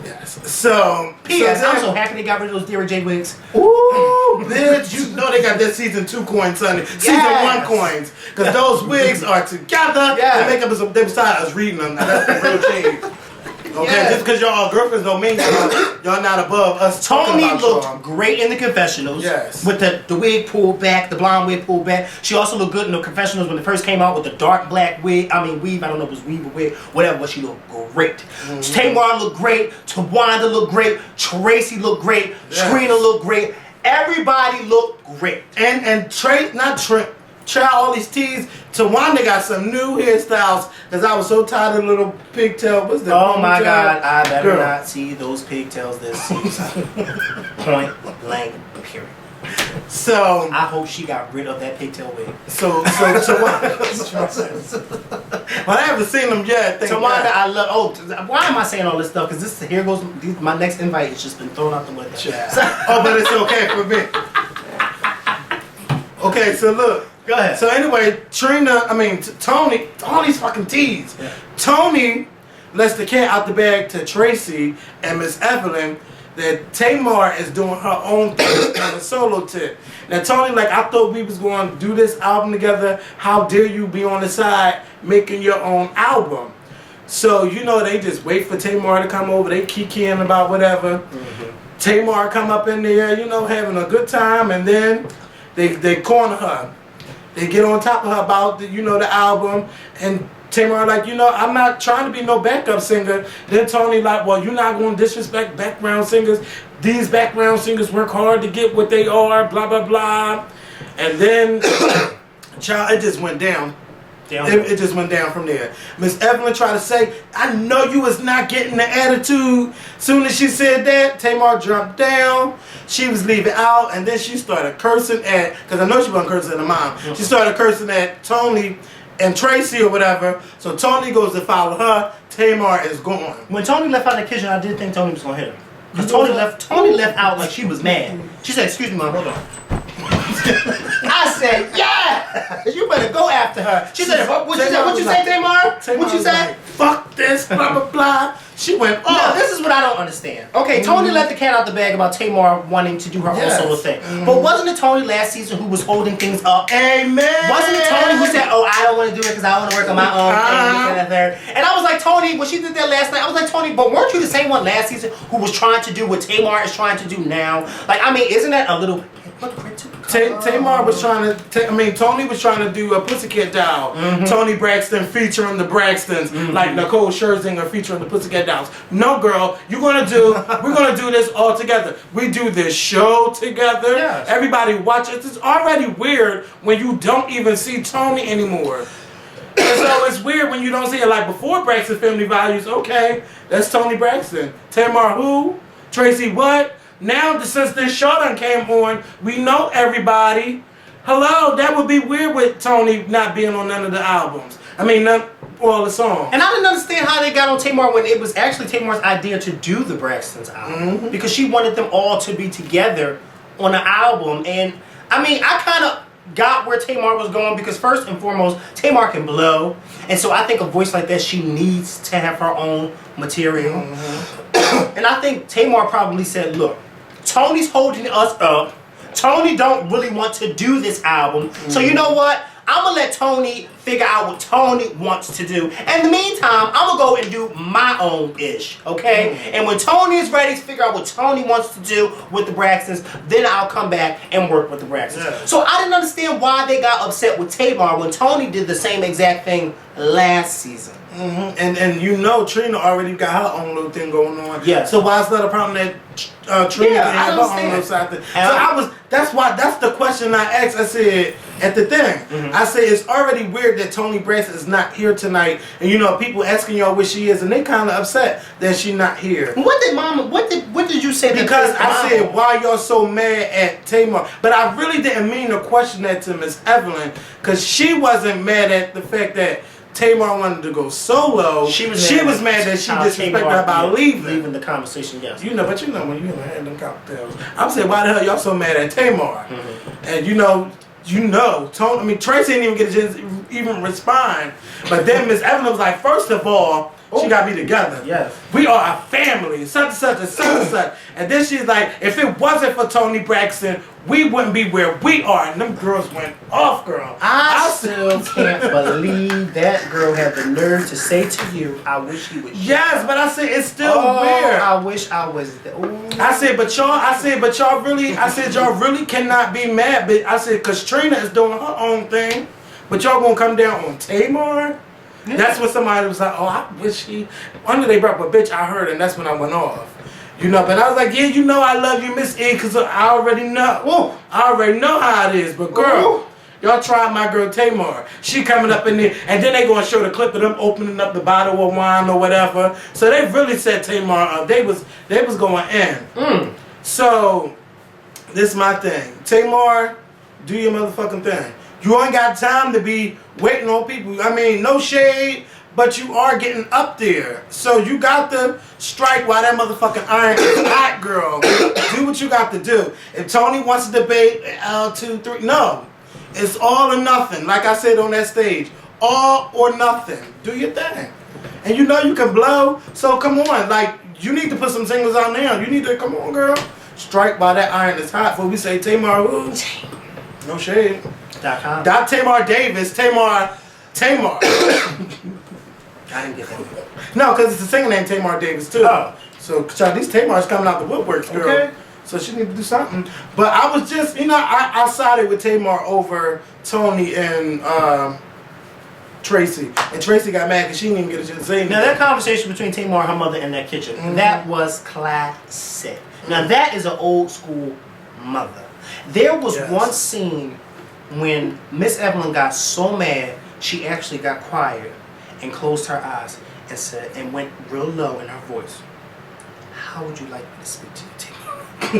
Yes. So P.S. I'm so happy they got rid of those Dear J wigs. Ooh, bitch, you know they got their season 2 coins, Sunday. Season 1 coins. Because those wigs are together. Yeah. They make up they beside us reading them. Now that's the real change. Okay, just because y'all are girlfriends don't mean y'all not above us. Tony about looked y'all. great in the confessionals. Yes. With the wig pulled back, the blonde wig pulled back. She also looked good in the confessionals when it first came out with the dark black weave. I don't know if it was weave or wig, whatever, but she looked great. Mm-hmm. Tamar looked great. Tawanda looked great. Tracy looked great. Yes. Trina looked great. Everybody looked great. And Trey, not Trey. try all these teas. Tawanda got some new hairstyles because I was so tired of little pigtail. What's that? Oh my ponytail? God, I better Girl. not see those pigtails this season. Point blank, period. So I hope she got rid of that pigtail wig. Tawanda. Well, I haven't seen them yet. Thank Tawanda, God. I love. Oh, why am I saying all this stuff? Because this here goes. My next invite has just been thrown out the window. Oh, but it's okay for me. Okay, so look. Go ahead. So anyway, Tony, all these fucking teas. Yeah. Tony lets the cat out the bag to Tracy and Miss Evelyn that Tamar is doing her own thing on a solo tip. Now Tony, like, I thought we was going to do this album together. How dare you be on the side making your own album? So, you know, they just wait for Tamar to come over. They kikiing about whatever. Mm-hmm. Tamar come up in there, you know, having a good time, and then they corner her. They get on top of her about the, you know, the album, and Tamar like, you know, I'm not trying to be no backup singer. Then Tony like, well, you're not going to disrespect background singers. These background singers work hard to get what they are, blah, blah, blah. And then, child, it just went down. It just went down from there. Miss Evelyn tried to say, I know you was not getting the attitude. Soon as she said that, Tamar jumped down. She was leaving out, and then she started cursing at, because I know she wasn't cursing at her mom. She started cursing at Tony and Tracy or whatever. So Tony goes to follow her. Tamar is gone. When Tony left out the kitchen, I did think Tony was gonna hit her. Because Tony left out like she was mad. She said, "Excuse me, mom, hold on." I said, "Yeah, you better go after her." She said, "What you say? What you say, Tamar? What you say?" Like, fuck this, blah blah blah. She went off. No, this is what I don't understand. Okay, Tony let the cat out the bag about Tamar wanting to do her Yes. own solo thing. But wasn't it Tony last season who was holding things up? Amen. Wasn't it Tony who said, "Oh, I don't want to do it because I want to work on my own thing," and that, third? And I was like, Tony, when she did that last night, I was like, Tony, but weren't you the same one last season who was trying to do what Tamar is trying to do now? Like, I mean, isn't that a little... Tamar was trying to, Tony was trying to do a Pussycat Doll. Tony Braxton featuring the Braxtons, like Nicole Scherzinger featuring the Pussycat Dolls. No, girl, we're gonna do this all together. We do this show together. Yes. Everybody watch it. It's already weird when you don't even see Tony anymore. And so it's weird when you don't see it. Like before Braxton Family Values, okay, that's Tony Braxton. Tamar who? Tracy what? Now, since this show done came on, we know everybody. Hello, that would be weird with Tony not being on none of the albums. I mean, none, all the songs. And I didn't understand how they got on Tamar when it was actually Tamar's idea to do the Braxtons album. Because she wanted them all to be together on an album. And, I mean, I kind of got where Tamar was going because first and foremost, Tamar can blow. And so I think a voice like that, she needs to have her own material. And I think Tamar probably said, look, Tony's holding us up. Tony don't really want to do this album. So you know what? I'm going to let Tony figure out what Tony wants to do. In the meantime, I'm going to go and do my own ish, okay? And when Tony is ready to figure out what Tony wants to do with the Braxtons, then I'll come back and work with the Braxtons. Yeah. So I didn't understand why they got upset with Tamar when Tony did the same exact thing last season. And you know Trina already got her own little thing going on. Yeah. So why is that a problem that Trina Yeah, can I have her own understand. little side thing? And That's the question I asked. I said at the thing. I said it's already weird that Tony Braxton is not here tonight, and you know people asking y'all where she is, and they kind of upset that she's not here. What did Mama? What did you say? Because that I said, why y'all so mad at Tamar? But I really didn't mean to question that to Miss Evelyn, because she wasn't mad at the fact that Tamar wanted to go solo. She was mad that she disrespected her about leaving the conversation. Yes. You know, but you know when you had them cocktails, I'm saying, why the hell y'all so mad at Tamar? And you know, Tony. I mean, Tracy didn't even get a chance to even respond. But then Miss Evelyn was like, first of all, she got to be together. Yes. We are a family, such and such and such and such. And then she's like, if it wasn't for Tony Braxton, we wouldn't be where we are. And them girls went off, girl. I still can't believe that girl had the nerve to say to you, I wish he was. Yes, but I said it's still weird. I wish I was there. I said, but y'all really cannot be mad. But I said, because Trina is doing her own thing, but y'all gonna come down on Tamar? Yeah. That's when somebody was like, oh, I wish he, under they brought, but bitch, I heard, and that's when I went off. You know, but I was like, yeah, you know I love you, Miss E, because I already know. I already know how it is, but girl, y'all try my girl Tamar. She coming up in there, and then they gonna show the clip of them opening up the bottle of wine or whatever. So they really set Tamar up. They was going in. So this is my thing. Tamar, do your motherfucking thing. You ain't got time to be waiting on people. I mean, no shade, but you are getting up there. So you got to strike while that motherfucking iron is hot, girl. Do what you got to do. If Tony wants to debate L2, 3, no. It's all or nothing. Like I said on that stage, all or nothing. Do your thing. And you know you can blow, so come on. Like, you need to put some singles out now. You need to, come on, girl. Strike while that iron is hot. Before we say Tamar who? No shade. .com. Not Tamar Davis. Tamar. I didn't get that. No, because it's a singer named Tamar Davis too. Oh. So child, these Tamar's coming out the woodworks, girl. Okay. So she need to do something. But I was just, I sided with Tamar over Tony and Tracy. And Tracy got mad because she didn't even get a chance to say anything. Now that conversation between Tamar and her mother in that kitchen, that was classic. Now that is an old school mother. There was one scene when Miss Evelyn got so mad she actually got quiet and closed her eyes and said, and went real low in her voice, "How would you like me to speak to you, Tamar?"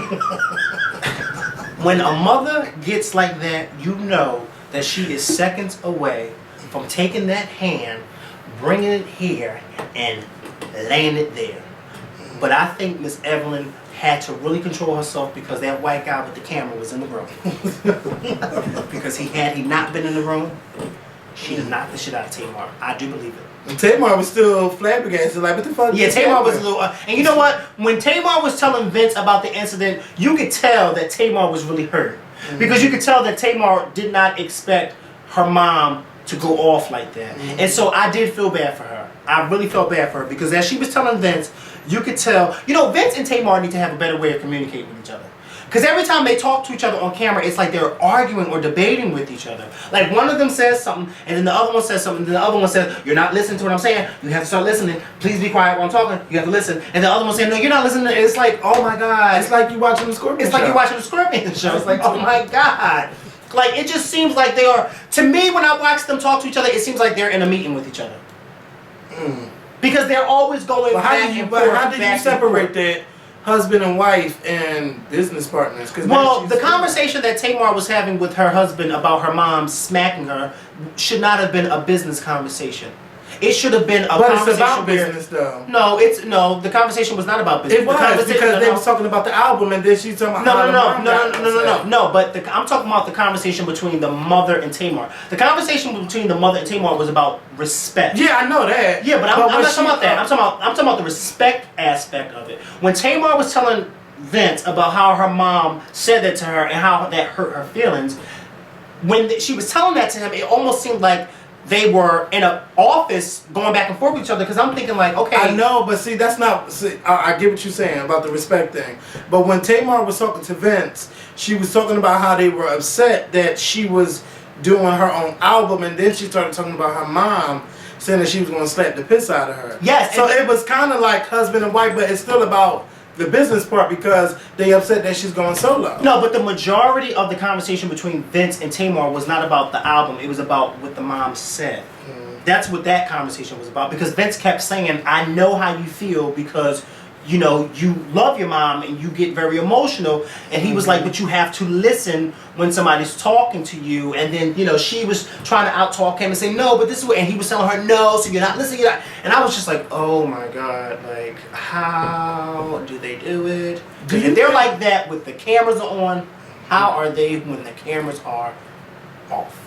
When a mother gets like that, you know that she is seconds away from taking that hand, bringing it here, and laying it there. But I think Miss Evelyn had to really control herself because that white guy with the camera was in the room. Because had he not been in the room, she'd have knocked the shit out of Tamar. I do believe it. And Tamar was still flabbergasted, like, what the fuck? Yeah, Tamar was a little... and you know what? When Tamar was telling Vince about the incident, you could tell that Tamar was really hurt. Because you could tell that Tamar did not expect her mom to go off like that. And so I did feel bad for her. I really felt bad for her because as she was telling Vince, you could tell... Vince and Tamar need to have a better way of communicating with each other. Because every time they talk to each other on camera, it's like they're arguing or debating with each other. Like one of them says something, and then the other one says something, and then the other one says, "You're not listening to what I'm saying. You have to start listening. Please be quiet while I'm talking. You have to listen." And the other one saying, "No, you're not listening." It's like, oh my God. It's like you watching the Scorpion It's show. like you're watching the Scorpion show. It's like, oh my God. Like, it just seems like they are, to me, when I watch them talk to each other, it seems like they're in a meeting with each other. Because they're always going back and forth. How did you separate that husband and wife and business partners? Well, the conversation that Tamar was having with her husband about her mom smacking her should not have been a business conversation. It should have been a conversation. But it's about business, though. No, the conversation was not about business. It was because they was talking about the album, and then she's talking about No. But I'm talking about the conversation between the mother and Tamar. The conversation between the mother and Tamar was about respect. Yeah, I know that. Yeah, but I'm not talking about that. I'm talking about the respect aspect of it. When Tamar was telling Vince about how her mom said that to her and how that hurt her feelings, when she was telling that to him, it almost seemed like they were in an office going back and forth with each other, because I'm thinking like, okay. I know, but see, that's not... See, I get what you're saying about the respect thing. But when Tamar was talking to Vince, she was talking about how they were upset that she was doing her own album, and then she started talking about her mom saying that she was going to slap the piss out of her. Yes. So it was kind of like husband and wife, but it's still about the business part because they upset that she's going solo. No, but the majority of the conversation between Vince and Tamar was not about the album. It was about what the mom said. That's what that conversation was about, because Vince kept saying, "I know how you feel because, you love your mom and you get very emotional." And he was like, "But you have to listen when somebody's talking to you." And then, she was trying to out-talk him and say, "No, but this is what," and he was telling her, "No, so you're not listening." And I was just like, oh my God, like, how do they do it? If they're like that with the cameras on, how are they when the cameras are off?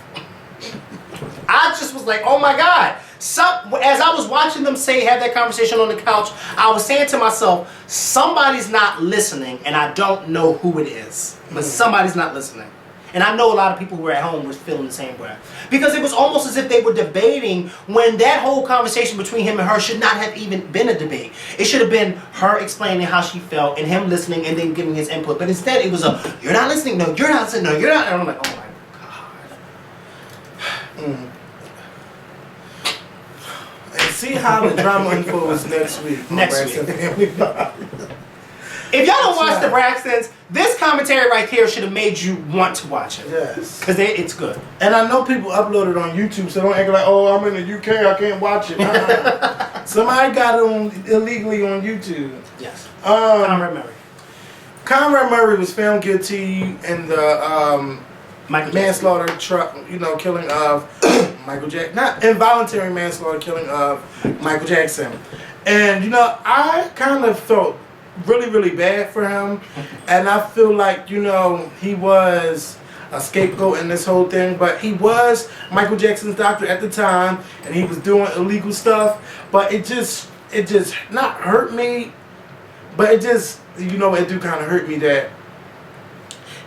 I just was like, oh my God. As I was watching them have that conversation on the couch, I was saying to myself, somebody's not listening, and I don't know who it is, but somebody's not listening. And I know a lot of people who were at home was feeling the same way. Because it was almost as if they were debating when that whole conversation between him and her should not have even been a debate. It should have been her explaining how she felt and him listening and then giving his input. But instead it was "You're not listening, no, you're not listening, no, you're not." And I'm like, oh my God. And see how the drama unfolds next week. Next week. If y'all don't watch the Braxtons, This commentary right here should have made you want to watch it. Yes. Because it's good. And I know people upload it on YouTube, so don't act like, oh, I'm in the UK, I can't watch it. Somebody got it on illegally on YouTube. Yes. Conrad Murray. Conrad Murray was found guilty in the manslaughter killing of Michael Jackson. Not involuntary manslaughter killing of Michael Jackson. And, I kind of felt really, really bad for him. And I feel like, he was a scapegoat in this whole thing. But he was Michael Jackson's doctor at the time. And he was doing illegal stuff. But it just not hurt me. But it just, it do kind of hurt me that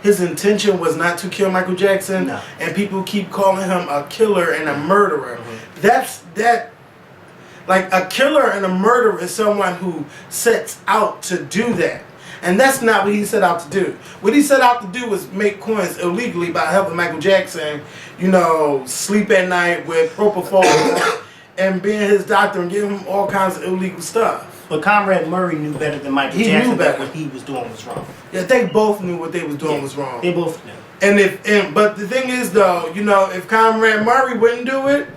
his intention was not to kill Michael Jackson. No. And people keep calling him a killer and a murderer. Mm-hmm. Like, a killer and a murderer is someone who sets out to do that. And that's not what he set out to do. What he set out to do was make coins illegally by helping Michael Jackson, sleep at night with propofol and being his doctor and giving him all kinds of illegal stuff. But Conrad Murray knew better than Michael Jackson that what he was doing was wrong. Yeah, they both knew what they was doing was wrong. They both knew. But the thing is, though, if Conrad Murray wouldn't do it,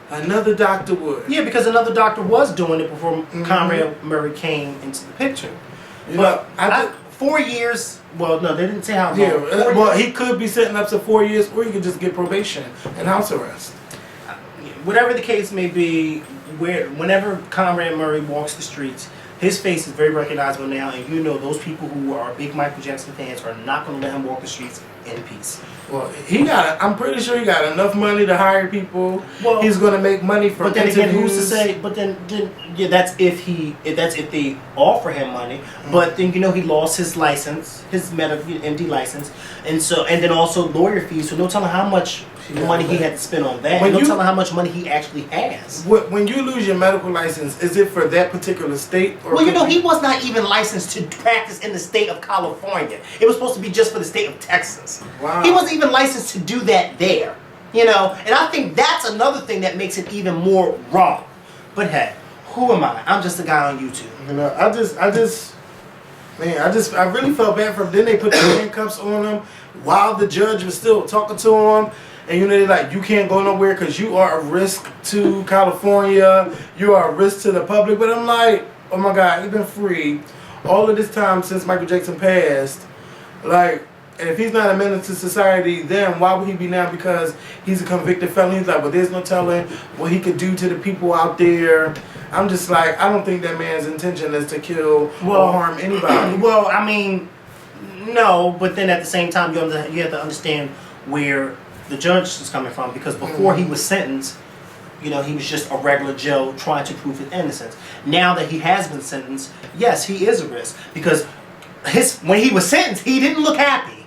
another doctor would. Yeah, because another doctor was doing it before Conrad Murray came into the picture. But 4 years. Well, no, they didn't say how long. Yeah, well, he could be setting up to 4 years, or he could just get probation and house arrest. Whatever the case may be, whenever Conrad Murray walks the streets, his face is very recognizable now, and those people who are big Michael Jackson fans are not going to let him walk the streets in peace. Well, I'm pretty sure he got enough money to hire people. Well, he's going to make money from interviews. But then again, who's to say? But then that's if they offer him money. But then he lost his license, his MD license, and then also lawyer fees. So no telling how much money he had to spend on that. No telling how much money he actually has. When you lose your medical license, is it for that particular state? Or he was not even licensed to practice in the state of California. It was supposed to be just for the state of Texas. Wow. He wasn't even licensed to do that there. And I think that's another thing that makes it even more wrong. But hey, who am I? I'm just a guy on YouTube. I really felt bad for him. Then they put the handcuffs on him while the judge was still talking to him. And they're like, you can't go nowhere because you are a risk to California. You are a risk to the public. But I'm like, oh my God, he's been free all of this time since Michael Jackson passed. Like, and if he's not a menace to society, then why would he be now? Because he's a convicted felon. He's like, well, there's no telling what he could do to the people out there. I'm just like, I don't think that man's intention is to kill or harm anybody. Well, I mean, no, but then at the same time, you have to understand where the judge is coming from, because before he was sentenced, he was just a regular Joe trying to prove his innocence. Now that he has been sentenced, yes, he is a risk, because when he was sentenced, he didn't look happy.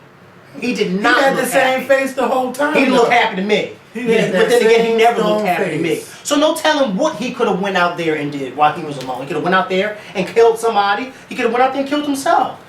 He did not. He had the same face the whole time. He didn't look happy to me. But then again, he never looked happy to me. So no telling what he could have went out there and did while he was alone. He could have went out there and killed somebody. He could have went out there and killed himself.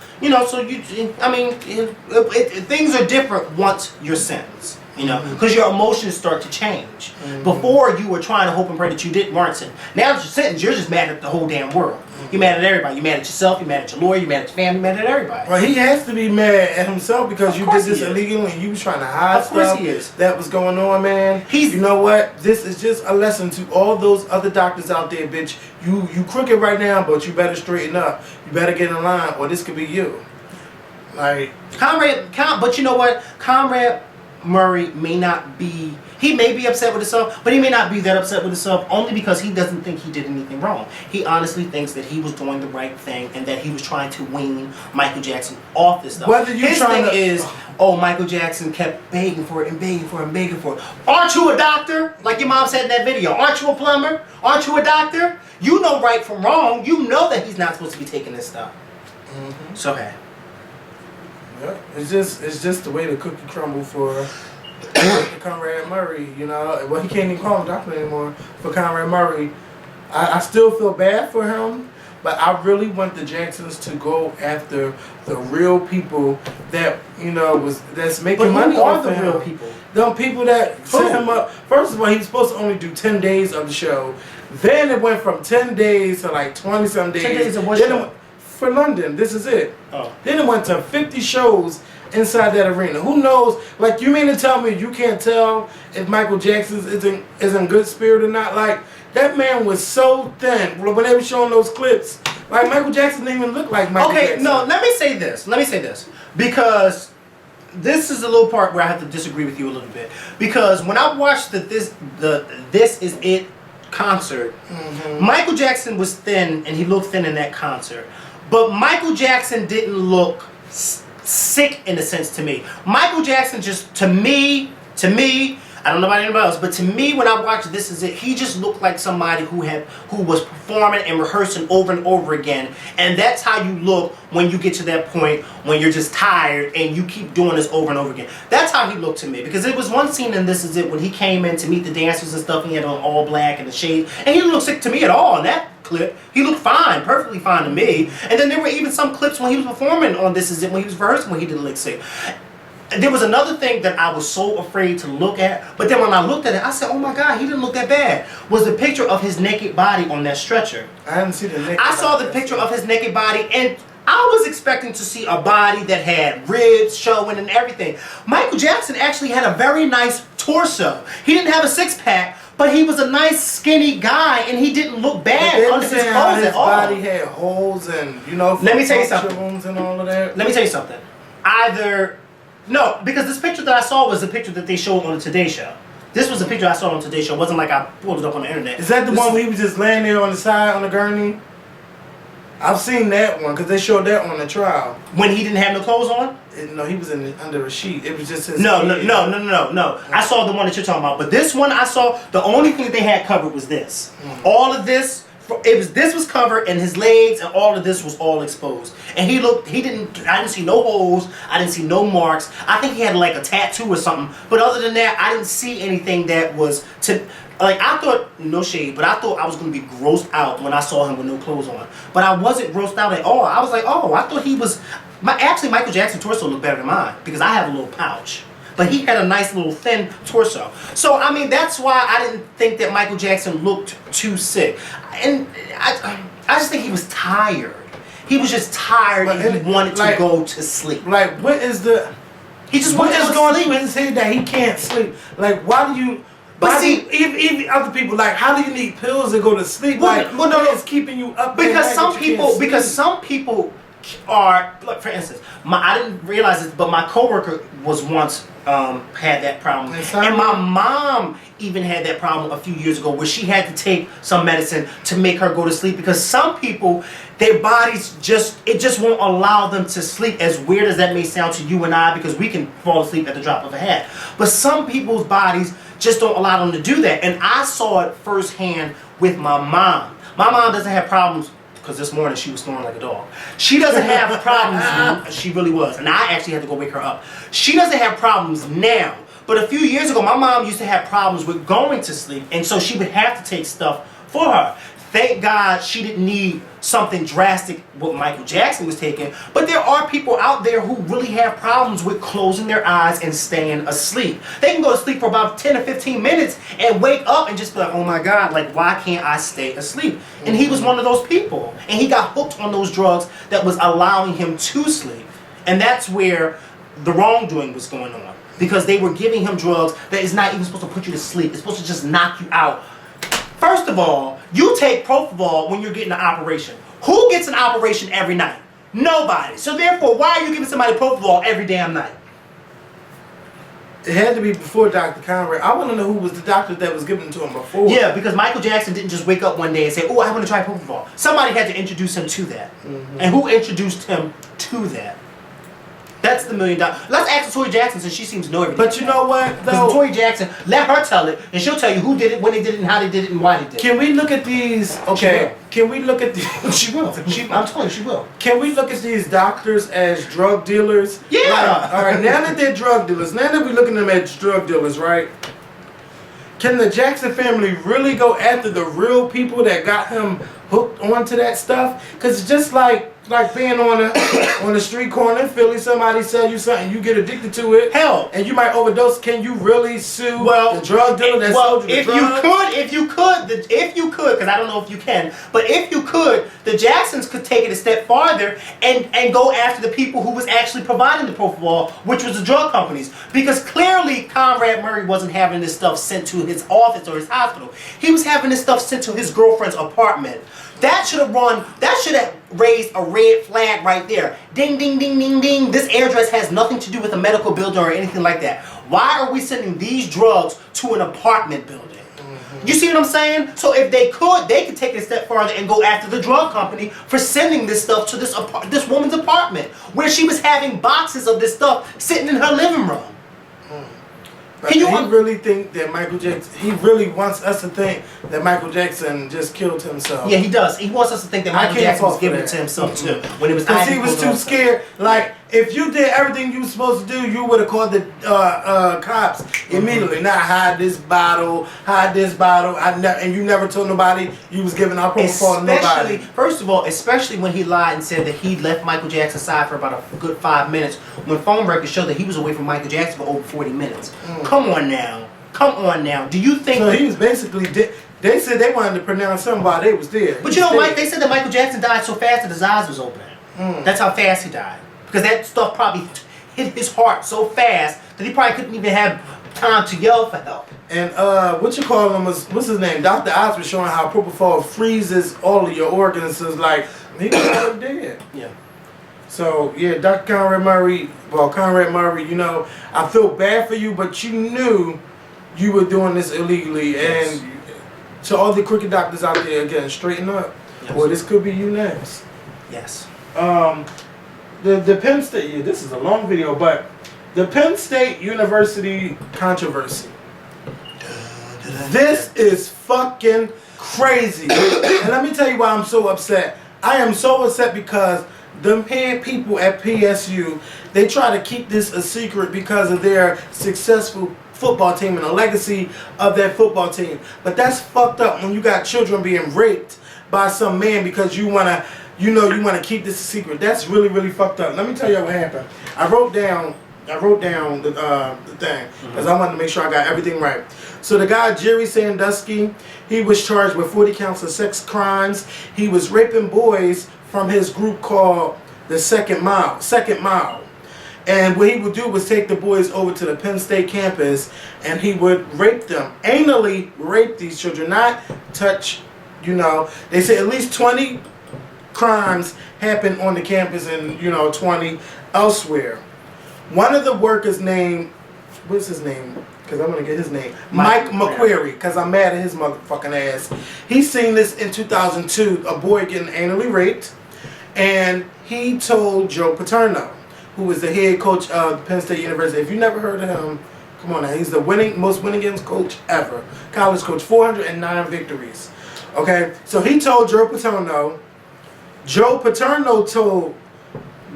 Things are different once you're sentenced. Because your emotions start to change. Before, you were trying to hope and pray that you weren't sentenced. Now that you're sentenced, you're just mad at the whole damn world. You're mad at everybody. You're mad at yourself. You're mad at your lawyer. You're mad at your family. You're mad at everybody. Well, he has to be mad at himself because you did this illegally and you was trying to hide stuff that was going on, man. You know what? This is just a lesson to all those other doctors out there, bitch. You crooked right now, but you better straighten up. You better get in line, or this could be you. Like But you know what? Conrad Murray he may be upset with himself, but he may not be that upset with himself only because he doesn't think he did anything wrong. He honestly thinks that he was doing the right thing and that he was trying to wean Michael Jackson off this stuff. His thing is, Michael Jackson kept begging for it and begging for it and begging for it. Aren't you a doctor? Like your mom said in that video. Aren't you a plumber? Aren't you a doctor? You know right from wrong. You know that he's not supposed to be taking this stuff. So hey. Yeah, it's just the way the cookie crumble for Conrad Murray, Well, he can't even call him doctor anymore for Conrad Murray. I still feel bad for him, but I really want the Jacksons to go after the real people that that's making money off of him. Real people? Them people that set him up. First of all, he was supposed to only do 10 days of the show. Then it went from 10 days to like 20-some days. 10 days of what show? for London. This is it. Oh. Then it went to 50 shows inside that arena. Who knows? Like, you mean to tell me you can't tell if Michael Jackson is in good spirit or not? Like, that man was so thin when they were showing those clips. Like, Michael Jackson didn't even look like Michael Jackson. No, let me say this. Because this is a little part where I have to disagree with you a little bit. Because when I watched the This Is It concert, Michael Jackson was thin, and he looked thin in that concert. But Michael Jackson didn't look sick in a sense to me. Michael Jackson just, to me, I don't know about anybody else, but to me, when I watched This Is It, he just looked like somebody who was performing and rehearsing over and over again. And that's how you look when you get to that point when you're just tired and you keep doing this over and over again. That's how he looked to me. Because there was one scene in This Is It when he came in to meet the dancers and stuff, and he had on all black and the shades, and he didn't look sick to me at all in that clip. He looked fine, perfectly fine to me. And then there were even some clips when he was performing on This Is It, when he was rehearsing, when he didn't look sick. There was another thing that I was so afraid to look at, but then when I looked at it, I said, oh my God, he didn't look that bad. Was the picture of his naked body on that stretcher. I haven't seen the naked I saw the picture of his naked body, and I was expecting to see a body that had ribs showing and everything. Michael Jackson actually had a very nice torso. He didn't have a six-pack, but he was a nice skinny guy, and he didn't look bad under his clothes at all. His body had holes and, let me tell you something. Wounds and all of that. Let me tell you something. No, because this picture that I saw was the picture that they showed on the Today Show. This was the picture I saw on the Today Show. It wasn't like I pulled it up on the internet. Is that the one where he was just laying there on the side on the gurney? I've seen that one because they showed that on the trial. When he didn't have no clothes on? No, he was under a sheet. It was just his No. I saw the one that you're talking about. But this one I saw, the only thing that they had covered was this. All of this, this was covered, and his legs and all of this was all exposed. And I didn't see no holes, I didn't see no marks. I think he had like a tattoo or something. But other than that, I didn't see anything that was I thought, no shade, but I thought I was going to be grossed out when I saw him with no clothes on. But I wasn't grossed out at all. I was like, oh, I thought he was, actually Michael Jackson's torso looked better than mine, because I have a little pouch. But he had a nice little thin torso. So, I mean, that's why I didn't think that Michael Jackson looked too sick. And I just think he was tired. He was just tired, and he wanted to go to sleep. Like, what is the... He just what wanted is to going sleep. through his head that he can't sleep? Like, why do you... But see, even other people, like, how do you need pills to go to sleep? No, it's keeping you up. Because some people are, like, for instance, I didn't realize this, but my coworker was once had that problem, and my mom even had that problem a few years ago, where she had to take some medicine to make her go to sleep, because some people, their bodies just won't allow them to sleep. As weird as that may sound to you and I, because we can fall asleep at the drop of a hat, but some people's bodies just don't allow them to do that. And I saw it firsthand with my mom. My mom doesn't have problems, because this morning she was snoring like a dog. She doesn't have problems. She really was. And I actually had to go wake her up. She doesn't have problems now. But a few years ago, my mom used to have problems with going to sleep. And so she would have to take stuff for her. Thank God she didn't need something drastic what Michael Jackson was taking. But there are people out there who really have problems with closing their eyes and staying asleep. They can go to sleep for about 10 or 15 minutes and wake up and just be like, oh my God, like, why can't I stay asleep? And he was one of those people. And he got hooked on those drugs that was allowing him to sleep. And that's where the wrongdoing was going on. Because they were giving him drugs that is not even supposed to put you to sleep. It's supposed to just knock you out. First of all, you take propofol when you're getting an operation. Who gets an operation every night? Nobody. So therefore, why are you giving somebody propofol every damn night? It had to be before Dr. Conrad. I want to know who was the doctor that was giving it to him before. Yeah, because Michael Jackson didn't just wake up one day and say, oh, I want to try propofol. Somebody had to introduce him to that. And who introduced him to that? That's the $1 million. Let's ask Tory Jackson, since she seems to know everything. But you know what, though? Because Tory Jackson, let her tell it, and she'll tell you who did it, when they did it, and how they did it, and why they did it. Can we look at these? Okay. Can we look at these? She will. I'm telling you, she will. Can we look at these doctors as drug dealers? Yeah. Like, all right. Now that they're drug dealers, now that we're looking at them as drug dealers, right? Can the Jackson family really go after the real people that got him hooked onto that stuff? Because it's just like, like being on the street corner in Philly, somebody sell you something, you get addicted to it. Hell, and you might overdose. Can you really sue well, the drug dealer that sold you the drugs? if you could, because I don't know if you can, but if you could, the Jacksons could take it a step farther and go after the people who was actually providing the propofol, which was the drug companies, because clearly Conrad Murray wasn't having this stuff sent to his office or his hospital. He was having this stuff sent to his girlfriend's apartment. That should have raised a red flag right there. Ding, ding, ding, ding, ding. This address has nothing to do with a medical building or anything like that. Why are we sending these drugs to an apartment building? Mm-hmm. You see what I'm saying? So if they could take it a step farther and go after the drug company for sending this stuff to this woman's apartment, where she was having boxes of this stuff sitting in her living room. He really think that Michael Jackson, he really wants us to think that Michael Jackson just killed himself. Yeah, he does. He wants us to think that Michael Jackson was giving it to himself too. When it was time, because he was too scared. Like, if you did everything you were supposed to do, you would have called the cops immediately. Not hide this bottle, and you never told nobody you was giving out propofol to nobody. First of all, especially when he lied and said that he left Michael Jackson's side for about a good 5 minutes, when phone records show that he was away from Michael Jackson for over 40 minutes. Come on now. Do you think? So he was basically dead. They said they wanted to pronounce something while they was there. But you know, Mike, they said that Michael Jackson died so fast that his eyes was open. That's how fast he died. Because that stuff probably hit his heart so fast that he probably couldn't even have time to yell for help. And what's his name? Dr. Oz was showing how propofol freezes all of your organs. So it's like he was already dead. Yeah. So yeah, Dr. Conrad Murray, you know, I feel bad for you, but you knew you were doing this illegally. Yes. And to all the crooked doctors out there, again, straighten up. Yes. Or this could be you next. Yes. The Penn State, this is a long video, but the Penn State University controversy. This is fucking crazy. And let me tell you why I'm so upset. I am so upset because them head people at PSU, they try to keep this a secret because of their successful football team and the legacy of that football team. But that's fucked up when you got children being raped by some man because you wanna keep this a secret. That's really, really fucked up. Let me tell you what happened. I wrote down the thing because I wanted to make sure I got everything right. So the guy Jerry Sandusky, he was charged with 40 counts of sex crimes. He was raping boys from his group called the Second Mile. And what he would do was take the boys over to the Penn State campus and he would rape them, anally rape these children, not touch, you know. They say at least 20 crimes happened on the campus and, 20 elsewhere. One of the workers named, what's his name? Because I'm going to get his name. Mike McQuarrie, because I'm mad at his motherfucking ass. He seen this in 2002, a boy getting anally raped, and he told Joe Paterno, who was the head coach of Penn State University. If you never heard of him, come on now. He's the most winningest coach ever. College coach, 409 victories. Okay, so he told Joe Paterno. Joe Paterno told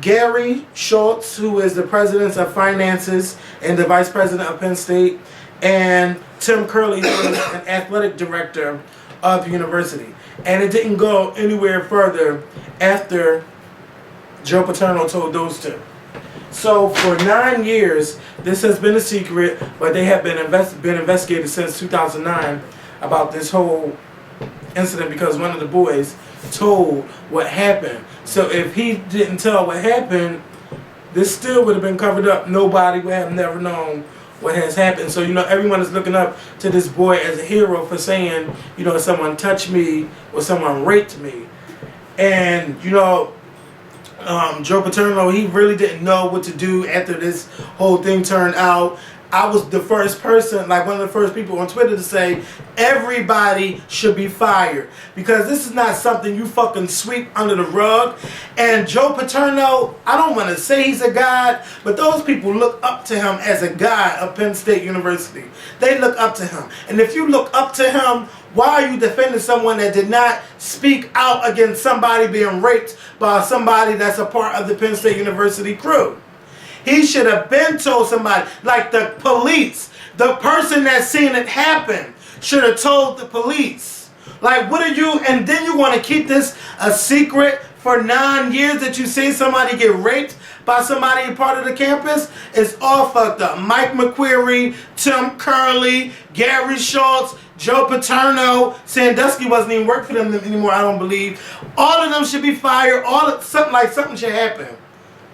Gary Schultz, who is the president of finances and the vice president of Penn State, and Tim Curley, who is an athletic director of the university. And it didn't go anywhere further after Joe Paterno told those two. So for 9 years, this has been a secret, but they have been investigated since 2009 about this whole incident because one of the boys told what happened. So if he didn't tell what happened, this still would have been covered up. Nobody would have never known what has happened. So, everyone is looking up to this boy as a hero for saying, someone touched me or someone raped me. And, Joe Paterno, he really didn't know what to do after this whole thing turned out. I was the first person, like one of the first people on Twitter to say everybody should be fired because this is not something you fucking sweep under the rug. And Joe Paterno, I don't want to say he's a god, but those people look up to him as a god of Penn State University. They look up to him. And if you look up to him, why are you defending someone that did not speak out against somebody being raped by somebody that's a part of the Penn State University crew? He should have been told somebody, like the police. The person that seen it happen should have told the police. Like, what are you, and then you want to keep this a secret for 9 years that you seen somebody get raped by somebody part of the campus is all fucked up. Mike McQuarrie, Tim Curley, Gary Schultz, Joe Paterno, Sandusky wasn't even work for them anymore, I don't believe. All of them should be fired. Something should happen.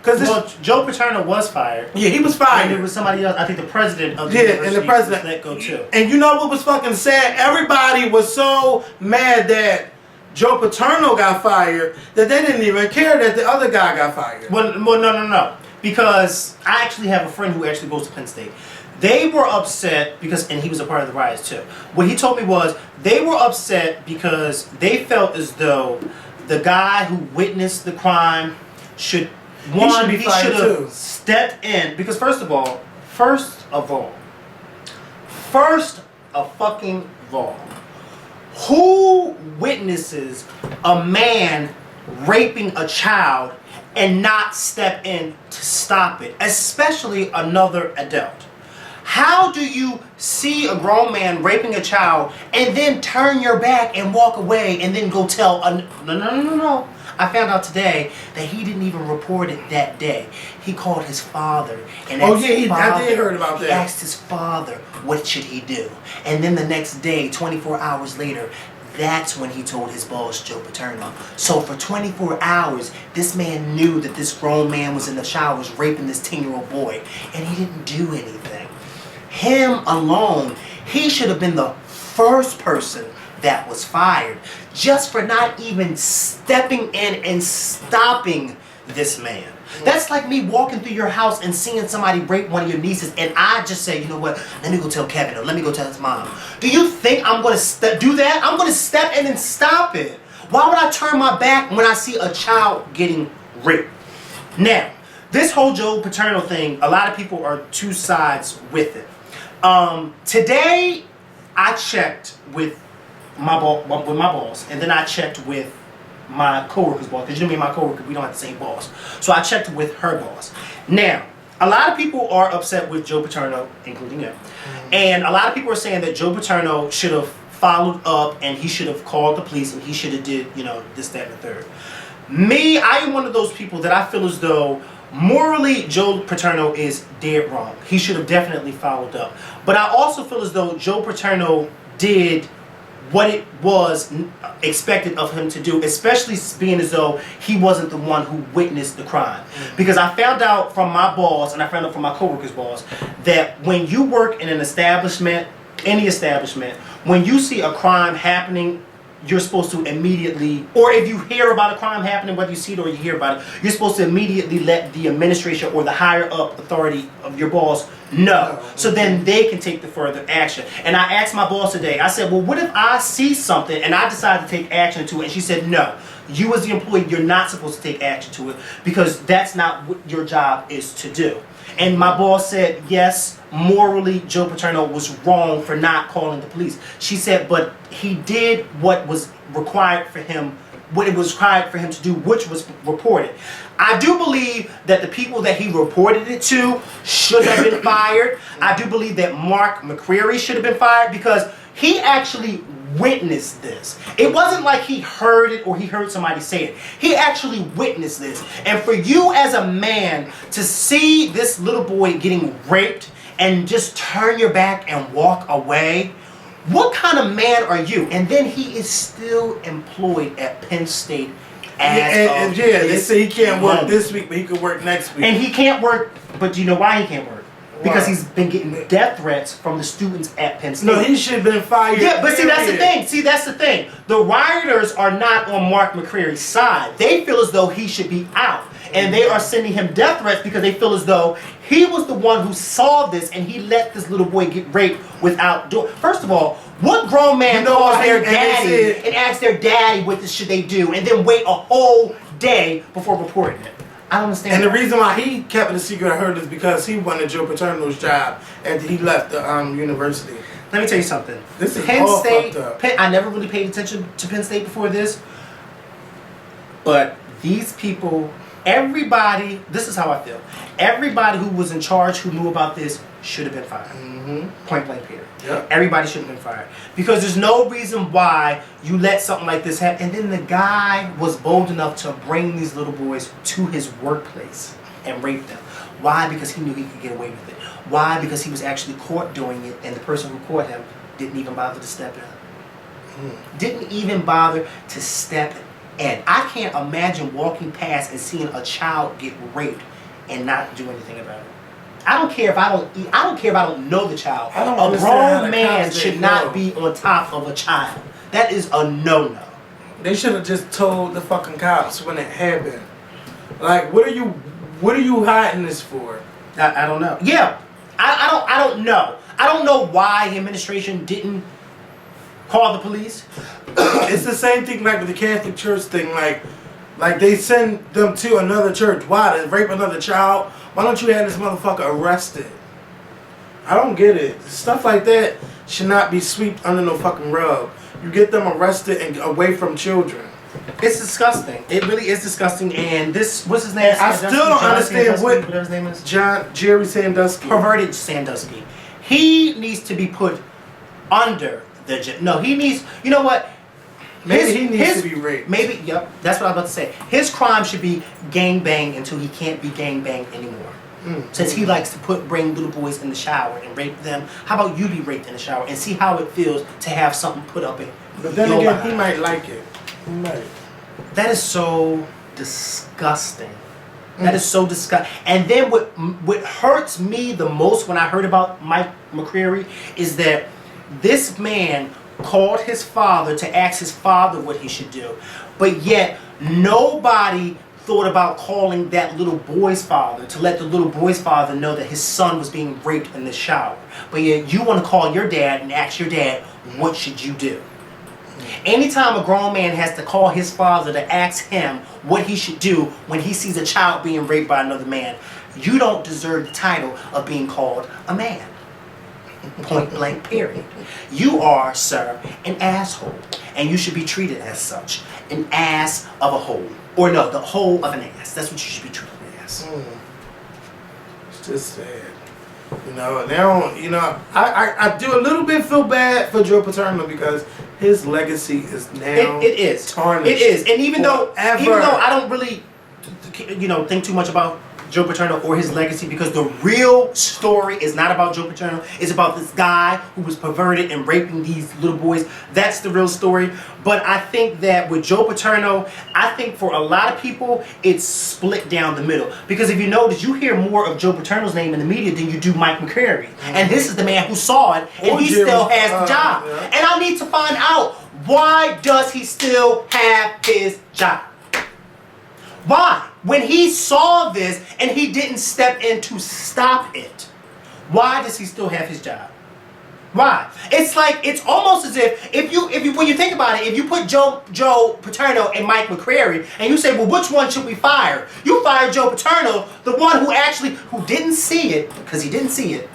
Well, Joe Paterno was fired. Yeah, he was fired. And it was somebody else. I think the president of the university and the president was let go too. And you know what was fucking sad? Everybody was so mad that Joe Paterno got fired that they didn't even care that the other guy got fired. Well, no. Because I actually have a friend who actually goes to Penn State. They were upset because, and he was a part of the riots too. What he told me was they were upset because they felt as though the guy who witnessed the crime should He should have stepped in. Because first of all, who witnesses a man raping a child and not step in to stop it, especially another adult? How do you see a grown man raping a child and then turn your back and walk away and then go tell no. I found out today that he didn't even report it that day. He called his father and I did heard about that. He asked his father what should he do, and then the next day, 24 hours later, that's when he told his boss, Joe Paterno. So for 24 hours, this man knew that this grown man was in the showers raping this 10-year-old boy, and he didn't do anything. Him alone, he should have been the first person that was fired just for not even stepping in and stopping this man. That's like me walking through your house and seeing somebody rape one of your nieces and I just say, you know what, let me go tell Kevin or let me go tell his mom. Do you think I'm going to do that? I'm going to step in and stop it. Why would I turn my back when I see a child getting raped? Now, this whole Joe Paterno thing, a lot of people are two sides with it. Today, I checked with my boss, and then I checked with my coworker's boss, because you know me and my coworker, we don't have the same boss. So I checked with her boss. Now, a lot of people are upset with Joe Paterno, including him. And a lot of people are saying that Joe Paterno should have followed up and he should have called the police and he should have did, this, that, and the third. Me, I am one of those people that I feel as though morally Joe Paterno is dead wrong. He should have definitely followed up. But I also feel as though Joe Paterno did what it was expected of him to do, especially being as though he wasn't the one who witnessed the crime. Because I found out from my boss, and I found out from my coworker's boss, that when you work in an establishment, any establishment, when you see a crime happening, you're supposed to immediately, or if you hear about a crime happening, whether you see it or you hear about it, you're supposed to immediately let the administration or the higher up authority of your boss know. So then they can take the further action. And I asked my boss today, I said, well, what if I see something and I decide to take action to it? And she said, no, you as the employee, you're not supposed to take action to it because that's not what your job is to do. And my boss said, yes, morally, Joe Paterno was wrong for not calling the police. She said, but he did what was required for him, what it was required for him to do, which was reported. I do believe that the people that he reported it to should have been fired. I do believe that Mark McQuarrie should have been fired because he actually witnessed this. It wasn't like he heard it or he heard somebody say it. He actually witnessed this. And for you as a man to see this little boy getting raped and just turn your back and walk away, what kind of man are you? And then he is still employed at Penn State as they say he can't work this week, but he could work next week. And he can't work, but do you know why he can't work? Because he's been getting death threats from the students at Penn State. No, he should have been fired. Yeah, but see, that's the thing. That's the thing. The rioters are not on Mark McQuarrie's side. They feel as though he should be out. And they are sending him death threats because they feel as though he was the one who saw this and he let this little boy get raped without doing. First of all, what grown man calls their daddy and asks their daddy what this should they do and then wait a whole day before reporting it? I don't understand. And the reason why he kept it a secret, I heard, is because he wanted Joe Paterno's job after he left the university. Let me tell you something. This is Penn all State. fucked up. I never really paid attention to Penn State before this, but these people, everybody. This is how I feel. Everybody who was in charge, who knew about this, should have been fired. Mm-hmm. Point blank period. Yep. Everybody should have been fired. Because there's no reason why you let something like this happen. And then the guy was bold enough to bring these little boys to his workplace and rape them. Why? Because he knew he could get away with it. Why? Because he was actually caught doing it, and the person who caught him didn't even bother to step in. Didn't even bother to step in. I can't imagine walking past and seeing a child get raped and not do anything about it. I don't care if I don't know the child. I don't A understand how grown the man cops should didn't not know. be on top of a child. That is a no-no. They should have just told the fucking cops when it happened. Like, what are you hiding this for? I don't know. Yeah, I don't know. I don't know why the administration didn't call the police. It's the same thing like with the Catholic Church thing. Like they send them to another church. Why? To rape another child? Why don't you have this motherfucker arrested? I don't get it. Stuff like that should not be swept under no fucking rug. You get them arrested and away from children. It's disgusting. It really is disgusting. And this, what's his name? And I still don't John understand Sandusky, what- whatever his name is. Jerry Sandusky. Perverted Sandusky. He needs to be put under the no. He needs. You know what? Maybe he needs to be raped. Maybe. Yep. That's what I was about to say. His crime should be gangbang until he can't be gangbang anymore. Since he likes to bring little boys in the shower and rape them, how about you be raped in the shower and see how it feels to have something put up in? But then your again, behind? he might like it. He might. That is so disgusting. That is so disgusting. And then what hurts me the most when I heard about Mike McCreary is that this man called his father to ask his father what he should do, but yet nobody thought about calling that little boy's father to let the little boy's father know that his son was being raped in the shower. But yet you want to call your dad and ask your dad, what should you do? Anytime a grown man has to call his father to ask him what he should do when he sees a child being raped by another man, you don't deserve the title of being called a man. Point blank period. You are, sir, an asshole, and you should be treated as such. An ass of a hole. Or no, the hole of an ass. That's what you should be treated as. It's just sad. You know, now, you know, I do a little bit feel bad for Joe Paterno because his legacy is now It is tarnished. It is, and even though forever. I don't really, think too much about Joe Paterno or his legacy, because the real story is not about Joe Paterno. It's about this guy who was perverted and raping these little boys. That's the real story. But I think that with Joe Paterno, I think for a lot of people, it's split down the middle. Because if you notice, you hear more of Joe Paterno's name in the media than you do Mike McCreary. And this is the man who saw it, and he still has the job. Yeah. And I need to find out, why does he still have his job? Why? When he saw this and he didn't step in to stop it, why does he still have his job? Why? It's almost as if when you think about it, if you put Joe Paterno and Mike McCreary and you say, well, which one should we fire? You fire Joe Paterno, the one who didn't see it, because he didn't see it.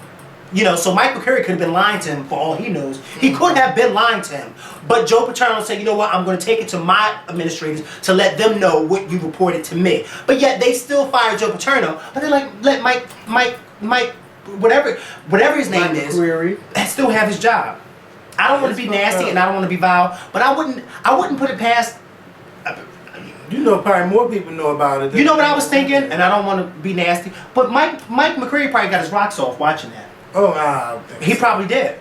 So Mike McCreary could have been lying to him for all he knows. He could have been lying to him. But Joe Paterno said, you know what, I'm going to take it to my administrators to let them know what you reported to me. But yet they still fired Joe Paterno. But they're like, let Mike, whatever his name is, McCreary. still have his job. I don't want to be nasty and I don't want to be vile, but I wouldn't put it past. You know, probably more people know about it. You know what I was thinking, and I don't want to be nasty, but Mike McCreary probably got his rocks off watching that. Oh, I don't think He so. probably did.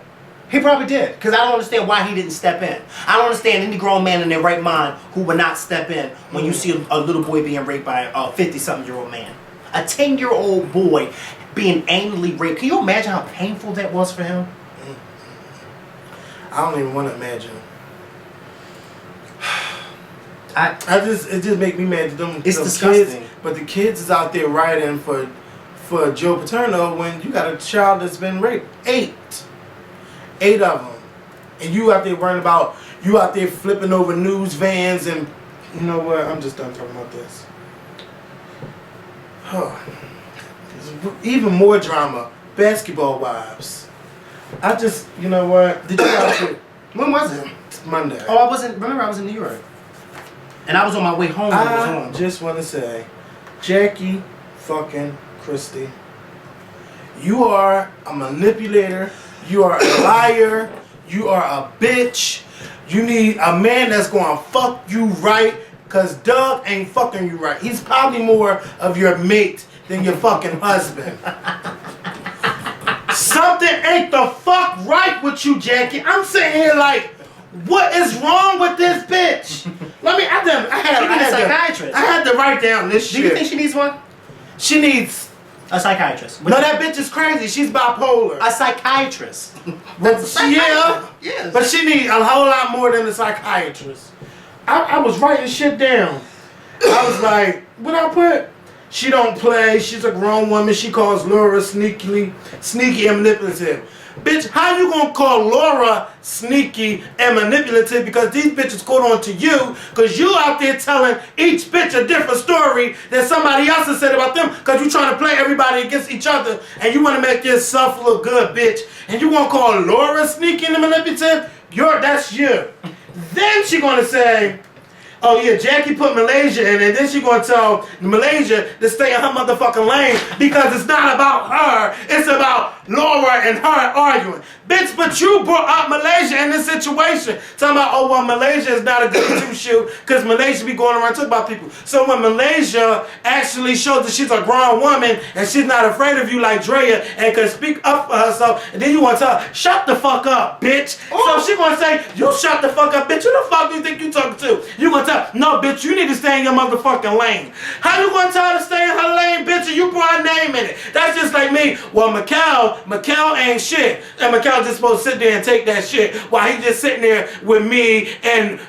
Because I don't understand why he didn't step in. I don't understand any grown man in their right mind who would not step in when you see a little boy being raped by a 50-something-year-old man. A 10-year-old boy being anally raped. Can you imagine how painful that was for him? I don't even want to imagine. It just make me mad that them It's them disgusting. kids, but the kids is out there writing for Joe Paterno when you got a child that's been raped. 8 of them. And you out there worrying about, you out there flipping over news vans and, you know what, I'm just done talking about this. Even more drama. Basketball wives. You know what, did you watch it? When was it? Monday. Oh, I was in New York. And I was on my way home when it was on. Just want to say, Jackie fucking Christie, You are a manipulator. You are a liar. You are a bitch. You need a man that's gonna fuck you right, cause Doug ain't fucking you right. He's probably more of your mate than your fucking husband. Something ain't the fuck right with you, Jackie. I'm sitting here like, what is wrong with this bitch? I had to write down this shit. Do you think she needs one? She needs a psychiatrist. No, that bitch is crazy. She's bipolar. A psychiatrist. Yeah, but she needs a whole lot more than a psychiatrist. I was writing shit down. I was like, what I put? She don't play. She's a grown woman. She calls Laura sneaky and manipulative. Bitch, how you gonna call Laura sneaky and manipulative because these bitches caught on to you because you out there telling each bitch a different story than somebody else has said about them because you trying to play everybody against each other and you want to make yourself look good, bitch. And you gonna call Laura sneaky and manipulative? That's you. Then she gonna say, oh yeah, Jackie put Malaysia in it. Then she gonna tell Malaysia to stay in her motherfucking lane because it's not about her. It's about Laura and her arguing. Bitch, but you brought up Malaysia in this situation. Talking about, oh well, Malaysia is not a good two-shoe because Malaysia be going around talking about people. So when Malaysia actually shows that she's a grown woman and she's not afraid of you like Drea and can speak up for herself, and then you want to tell her, shut the fuck up, bitch. So she gonna say, you shut the fuck up, bitch. Who the fuck do you think you talking to? You gonna tell, no, bitch, you need to stay in your motherfucking lane. How you gonna tell her to stay in her lane, bitch, and you put her name in it? That's just like me. Well, Makael ain't shit. And Makael just supposed to sit there and take that shit while he just sitting there with me and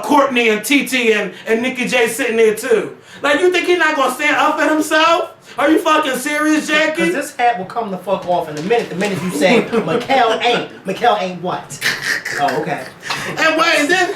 Courtney and TT and Nikki J sitting there too. Like, you think he's not gonna stand up for himself? Are you fucking serious, Jackie? Because this hat will come the fuck off in a minute. The minute you say Makael ain't. Makael ain't what? Oh, okay. And wait, then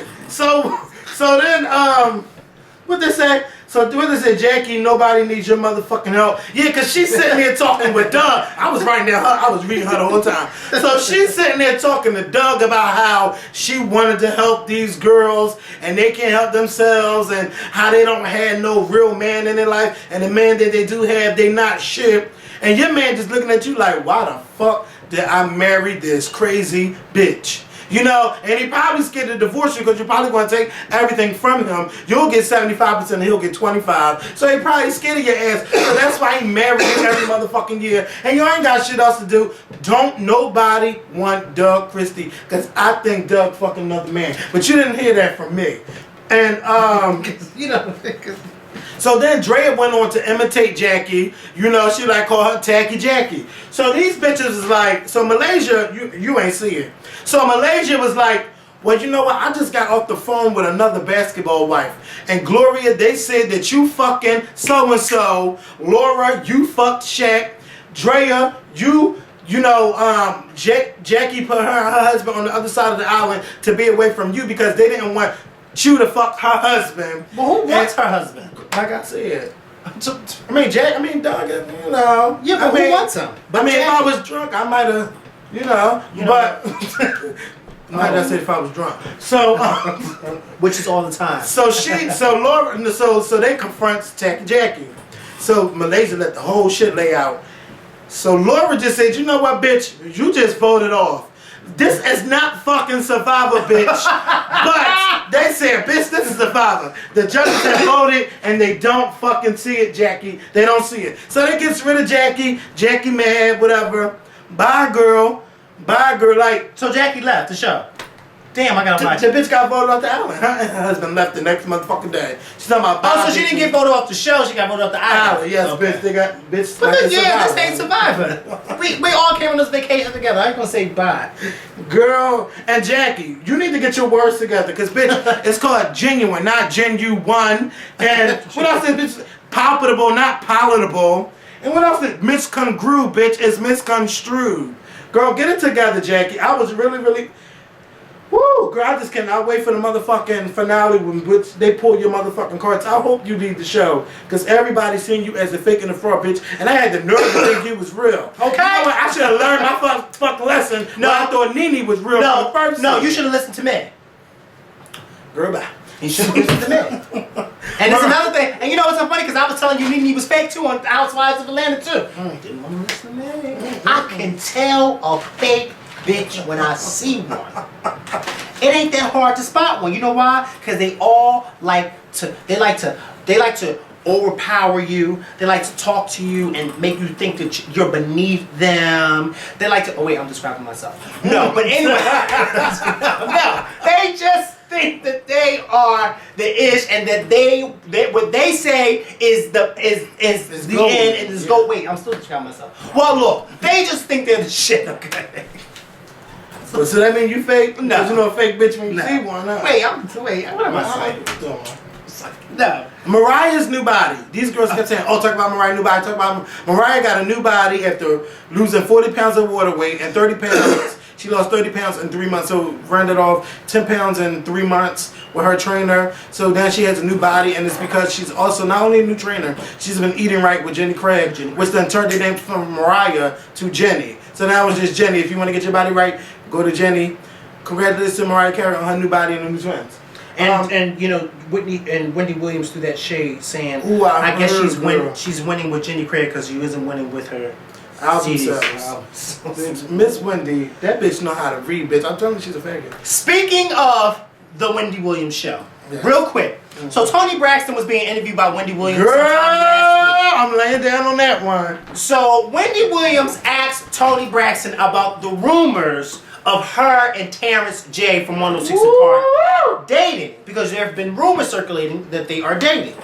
what they say? So what they say, Jackie, nobody needs your motherfucking help. Yeah, because she's sitting there talking with Doug. I was writing down I was reading her the whole time. So she's sitting there talking to Doug about how she wanted to help these girls and they can't help themselves and how they don't have no real man in their life and the man that they do have, they not shit. And your man just looking at you like, why the fuck did I marry this crazy bitch? You know, and he probably scared to divorce you because you're probably going to take everything from him. You'll get 75% and he'll get 25%. So he probably scared of your ass. So that's why he married you every motherfucking year. And you ain't got shit else to do. Don't nobody want Doug Christie because I think Doug fucking another man. But you didn't hear that from me. And, you know, so then Drea went on to imitate Jackie. You know, she like call her Tacky Jackie. So these bitches is like, so Malaysia, you ain't see it. So Malaysia was like, well, you know what? I just got off the phone with another basketball wife. And Gloria, they said that you fucking so-and-so. Laura, you fucked Shaq. Drea, Jackie put her husband on the other side of the island to be away from you because they didn't want you to fuck her husband. Well, who wants her husband? Like I said. Doug, you know. Yeah, but who wants him? But if I was drunk, I might have, but might have said if I was drunk. So, which is all the time. So Laura, so they confront Jackie. So Malaysia let the whole shit lay out. So Laura just said, you know what, bitch, you just voted off. This is not fucking Survivor, bitch. But they said, bitch, this is Survivor. The judges have voted and they don't fucking see it, Jackie. They don't see it. So they gets rid of Jackie. Jackie mad, whatever. Bye, girl. Like, so Jackie left the show. Damn, I gotta watch the it. bitch got voted off the island. Her husband left the next motherfucking day. She's talking about oh, so she didn't get voted off the show, she got voted off the island. Yes, okay. Bitch, they got bitch. But like this ain't Survivor. we all came on this vacation together. I ain't gonna say bye. Girl and Jackie, you need to get your words together, cause bitch, it's called genuine, not genuine. And what else is bitch? Palpable, not palatable. And what else is misconstrued, bitch? It's misconstrued. Girl, get it together, Jackie. I was really. Woo, girl, I just cannot wait for the motherfucking finale when which they pull your motherfucking cards. I hope you leave the show, because everybody's seeing you as a fake and a fraud, bitch, and I had the nerve to think you was real. Okay? You know what? I should have learned my fucking lesson. No, I thought Nene was real from the first No, you should have listened to me. Girl, bye. You should have listened to me. And there's another thing, and you know what's so funny? Because I was telling you Nene was fake too on Housewives of Atlanta too. Didn't want to listen to me. I can tell a fake bitch when I see one. It ain't that hard to spot one. You know why? Because they all like to overpower you. They like to talk to you and make you think that you're beneath them. They like to. Oh wait, I'm describing myself. No, but anyway, no. They just think that they are the ish, and that they what they say is the gold. end and is gold. Wait, I'm still describing myself. Well, look, they just think they're the shit. Okay. So that mean you fake? No. 'Cause you know a fake bitch when you No. see one. Huh? Wait, what am I saying? No. Mariah's new body. These girls kept saying, "Oh, talk about Mariah's new body. Talk about Mariah got a new body after losing 40 pounds of water weight and 30 pounds." She lost 30 pounds in 3 months, so rounded off 10 pounds in 3 months with her trainer. So now she has a new body, and it's because she's also not only a new trainer, she's been eating right with Jenny Craig, which then turned the name from Mariah to Jenny. So now it's just Jenny. If you want to get your body right, go to Jenny. Congratulations to Mariah Carey on her new body and her new twins. And you know Wendy Williams threw that shade saying, Ooh, I guess heard, she's winning with Jenny Craig because she isn't winning with her Album CDs. sales. Miss Wendy, that bitch know how to read, bitch. I'm telling you, she's a faggot. Speaking of the Wendy Williams show, Yes. real quick. So Toni Braxton was being interviewed by Wendy Williams. Girl, sometime last I'm laying down on that one. week. So Wendy Williams asked Toni Braxton about the rumors of her and Terrence J from 106 and Park dating, because there have been rumors circulating that they are dating.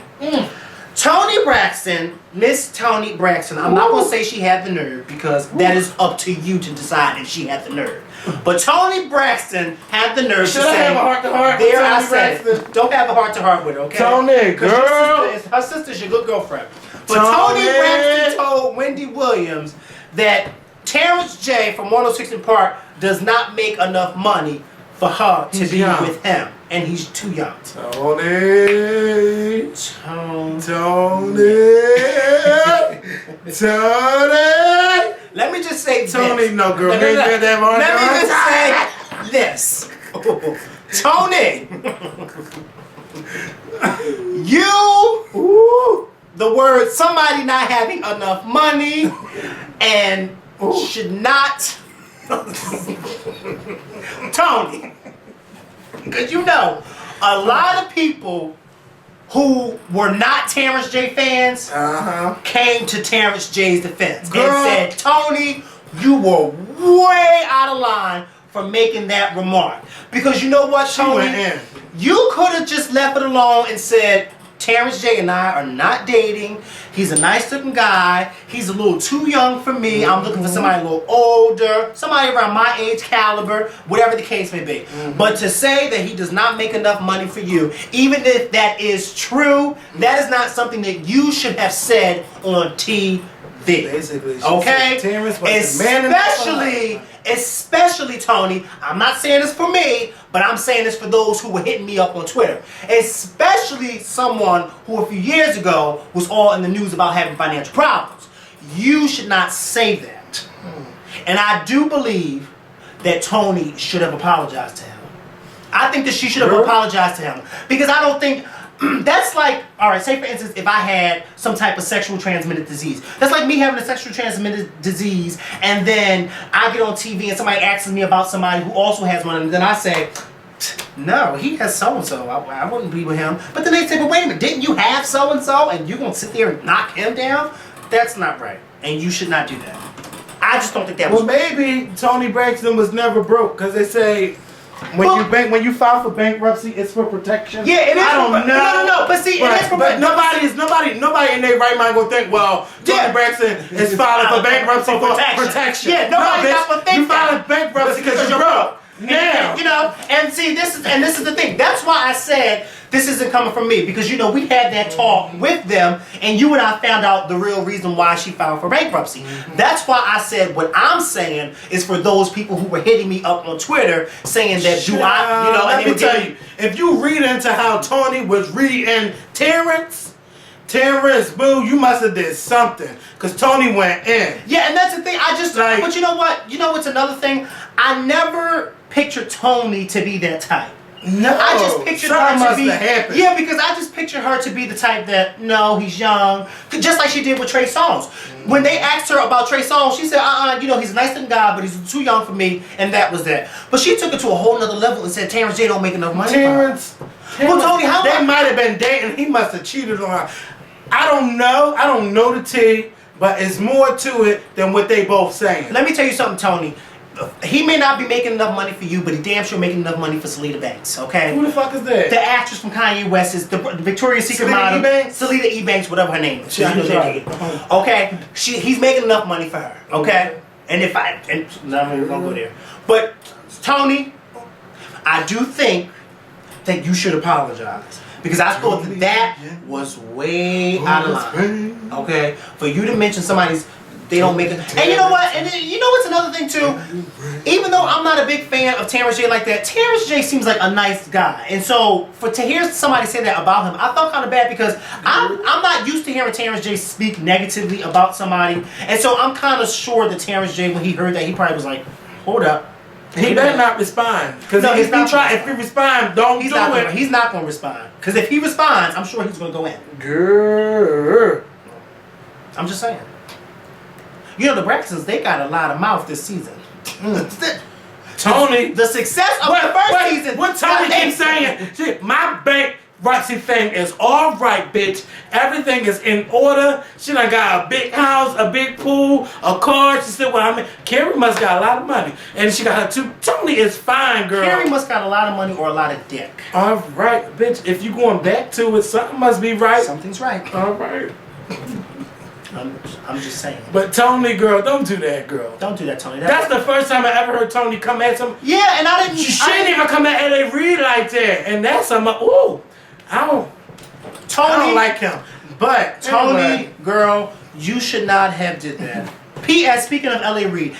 Toni Braxton, Miss Toni Braxton, I'm not going to say she had the nerve, because that is up to you to decide if she had the nerve. But Toni Braxton had the nerve Should to I say, have a heart-to-heart with there I Toni said, Braxton? don't have a heart-to-heart with her, okay? Toni, 'Cause girl. her sister's your good girlfriend. But Toni. Toni Braxton told Wendy Williams that Terrence J from 106 and Park does not make enough money for her to He's be young. with him, and he's too young. Toni. Tony. Toni. Let me just say Toni, this. no, girl. No, no, You no. ain't got that hard Let me just say this. Toni, you, the word somebody not having enough money and should not, Toni, because you know, a lot of people who were not Terrence J fans came to Terrence J's defense Girl. and said, Toni, you were way out of line for making that remark. Because you know what, She Toni? went in. You could have just left it alone and said, Terrence J and I are not dating. He's a nice looking guy. He's a little too young for me. I'm looking for somebody a little older, somebody around my age caliber, whatever the case may be. But to say that he does not make enough money for you, even if that is true, that is not something that you should have said on TV. Basically, she Okay? said Terrence was the man in the Especially, Toni, I'm not saying this for me, but I'm saying this for those who were hitting me up on Twitter. Especially someone who a few years ago was all in the news about having financial problems. You should not say that. And I do believe that Toni should have apologized to him. I think that she should have apologized to him. Because I don't think... That's like, all right, say for instance, if I had some type of sexual transmitted disease. That's like me having a sexual transmitted disease, and then I get on TV and somebody asks me about somebody who also has one, and then I say, no, he has so-and-so, I wouldn't be with him. But then they say, but wait a minute, didn't you have so-and-so, and you're going to sit there and knock him down? That's not right, and you should not do that. I just don't think that was Well, maybe Toni Braxton was never broke, because they say when you file for bankruptcy, it's for protection. Yeah, it is. I don't know. No. But see, Right. it is for But nobody in their right mind gonna think, well, Toni Braxton is filing for bankruptcy for protection. Yeah, nobody not gonna think you that. filing bankruptcy because you're broke. Now, You know, and see, this is the thing. That's why I said this isn't coming from me, because you know we had that talk with them, and you and I found out the real reason why she filed for bankruptcy. That's why I said what I'm saying is for those people who were hitting me up on Twitter saying that let me tell you, if you read into how Toni was reading Terrence, boo, you must have did something, because Toni went in. Yeah, and that's the thing. I just, Like- but you know what? You know what's another thing? I never pictured Toni to be that type. No, I just pictured her something to must be. have happened. Yeah, because I just pictured her to be the type that no, he's young, just like she did with Trey Songz. When they asked her about Trey Songz, she said, you know, he's a nice looking guy, but he's too young for me, and that was that. But she took it to a whole nother level and said Terrence J don't make enough money. Terrence, well, Tony, how they might have been dating. He must have cheated on her. I don't know. I don't know the tea, but it's more to it than what they both saying. Let me tell you something, Tony. He may not be making enough money for you, but he damn sure making enough money for Selena Banks, okay? Who the fuck is that? The actress from Kanye West is the Victoria's Secret Selena model. E. Banks? Selena E. Banks, whatever her name is. Yeah, You know right. that. Okay? He's making enough money for her, okay? And if I'm not even gonna go there. But, Tony, I do think that you should apologize. Because I thought that was way out of line. Okay? For you to mention somebody's they don't make it. And you know what? And you know what's another thing too? Even though I'm not a big fan of Terrence J like that, Terrence J seems like a nice guy. And so to hear somebody say that about him, I felt kind of bad because I'm not used to hearing Terrence J speak negatively about somebody. And so I'm kind of sure that Terrence J, when he heard that, he probably was like, hold up. He better not respond. Because No, if he respond, don't he's do not it. gonna, he's not going to respond. Because if he responds, I'm sure he's going to go in. Girl. I'm just saying. You know, the Braxtons, they got a lot of mouth this season. Tony. The success of the first season. What Tony keeps saying, shit, my bank Roxy thing is all right, bitch. Everything is in order. She done got a big house, a big pool, a car. She said, well, I mean, Carrie must got a lot of money. And she got her two. Tony is fine, girl. Carrie must got a lot of money or a lot of dick. All right, bitch. If you going back to it, something must be right. Something's right. All right. I'm just saying. But Tony, girl, don't do that, girl. Don't do that, Tony. That's the first time I ever heard Tony come at some. Yeah, and I didn't. She didn't even come at L.A. Reid like that. And that's some. Ooh. I don't like him. But Tony, anyway. girl, you should not have did that. P.S. Speaking of L.A. Reid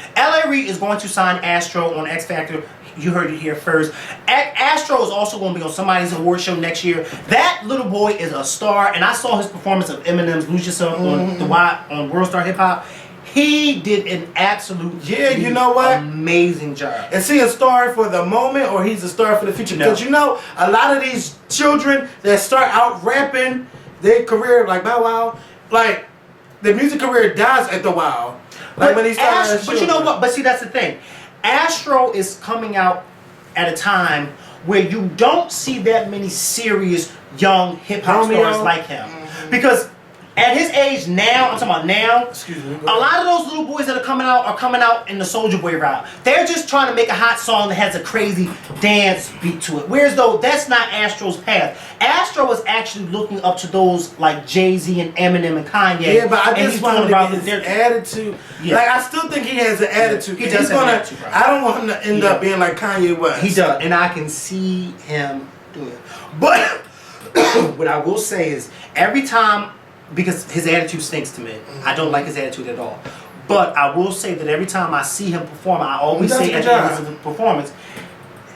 is going to sign Astro on X Factor. You heard it here first. Astro is also going to be on somebody's award show next year. That little boy is a star, and I saw his performance of Eminem's "Lose Yourself" on World Star Hip Hop. He did an absolute you know what? amazing job. Is he a star for the moment or he's a star for the future? No. Because you know, a lot of these children that start out rapping, their career, like Bow Wow, like, the music career dies at the Wow. Like when he started. But you know what? But see, that's the thing. Astro is coming out at a time where you don't see that many serious young hip hop stars like him. Because at his age now, I'm talking about now, a lot of those little boys that are coming out in the Soulja Boy route. They're just trying to make a hot song that has a crazy dance beat to it. Whereas though that's not Astro's path. Astro is actually looking up to those like Jay-Z and Eminem and Kanye. Yeah, but I just want to get his attitude. Yeah. Like, I still think he has an attitude. He does have an attitude, right. I don't want him to end up being like Kanye West. He does, and I can see him doing it. But what I will say is, every time, because his attitude stinks to me, I don't like his attitude at all. But I will say that every time I see him perform, I always say at the end of the performance,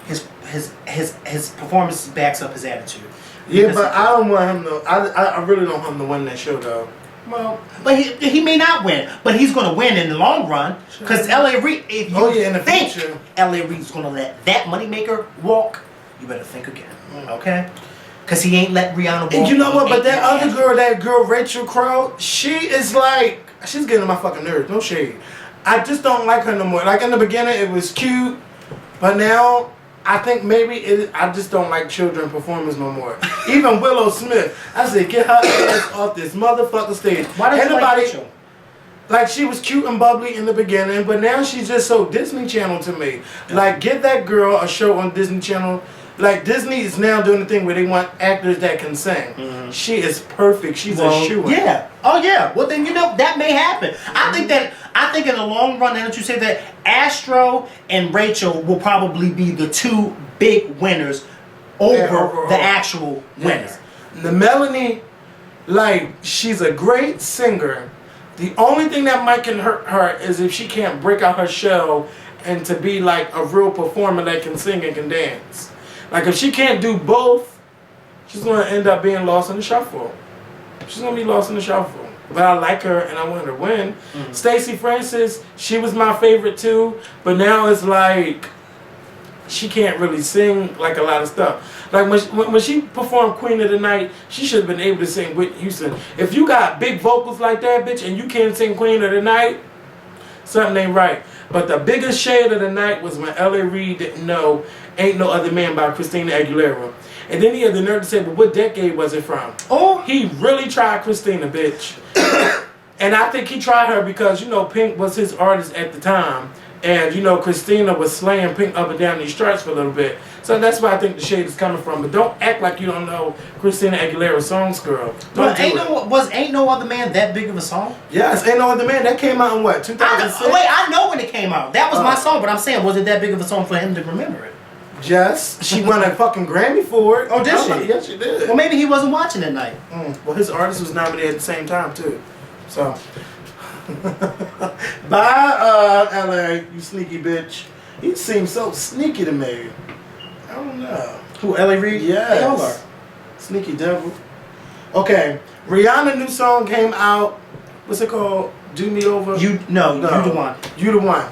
his performance backs up his attitude. Yeah, but I don't want him to. I really don't want him to win that show though. Well, but he may not win, but he's going to win in the long run. Because L.A. Reid, if you in the think future. L.A. Reid's going to let that moneymaker walk, you better think again, okay? Because he ain't let Rihanna walk. And you know what? But that other Astro. girl, that girl Rachel Crow, she is like, she's getting on my fucking nerves. No shade. I just don't like her no more. Like in the beginning, it was cute, but now I think maybe I just don't like children performers no more. Even Willow Smith, I said, get her ass off this motherfucking stage. Why don't you like Rachel? Like, she was cute and bubbly in the beginning, but now she's just so Disney Channel to me. Like, give that girl a show on Disney Channel. Like, Disney is now doing the thing where they want actors that can sing. She is perfect. She's a shoo-in. Yeah. Oh yeah. Well then, you know, that may happen. I think in the long run, now that you say that, Astro and Rachel will probably be the two big winners over the actual winners. The Melanie, like, she's a great singer. The only thing that might can hurt her is if she can't break out her shell and to be like a real performer that can sing and can dance. Like, if she can't do both, she's going to end up being lost in the shuffle. She's going to be lost in the shuffle. But I like her and I want her to win. Stacey Francis, she was my favorite too. But now it's like, she can't really sing like a lot of stuff. Like when she performed Queen of the Night, she should have been able to sing Whitney Houston. If you got big vocals like that, bitch, and you can't sing Queen of the Night, something ain't right. But the biggest shade of the night was when L.A. Reid didn't know Ain't No Other Man by Christina Aguilera. And then he had the nerve to say, but what decade was it from? Oh, He really tried Christina, bitch. And I think he tried her because, you know, Pink was his artist at the time. And, you know, Christina was slaying Pink up and down these charts for a little bit. So that's where I think the shade is coming from. But don't act like you don't know Christina Aguilera's songs, girl. but Ain't No Other Man that big of a song? Yes, Ain't No Other Man. That came out in what, 2006? I know when it came out. That was my song, but I'm saying, was it that big of a song for him to remember it? Yes. She won a fucking Grammy for it. Oh, did she? Yes, she did. Well, maybe he wasn't watching that night. Well, his artist was nominated at the same time, too. So. Bye, LA, you sneaky bitch. You seem so sneaky to me. I don't know. Who, L.A. Reid? Yes. They all are. Sneaky devil. Okay, Rihanna's new song came out. What's it called? Do Me Over? You the one. You the one.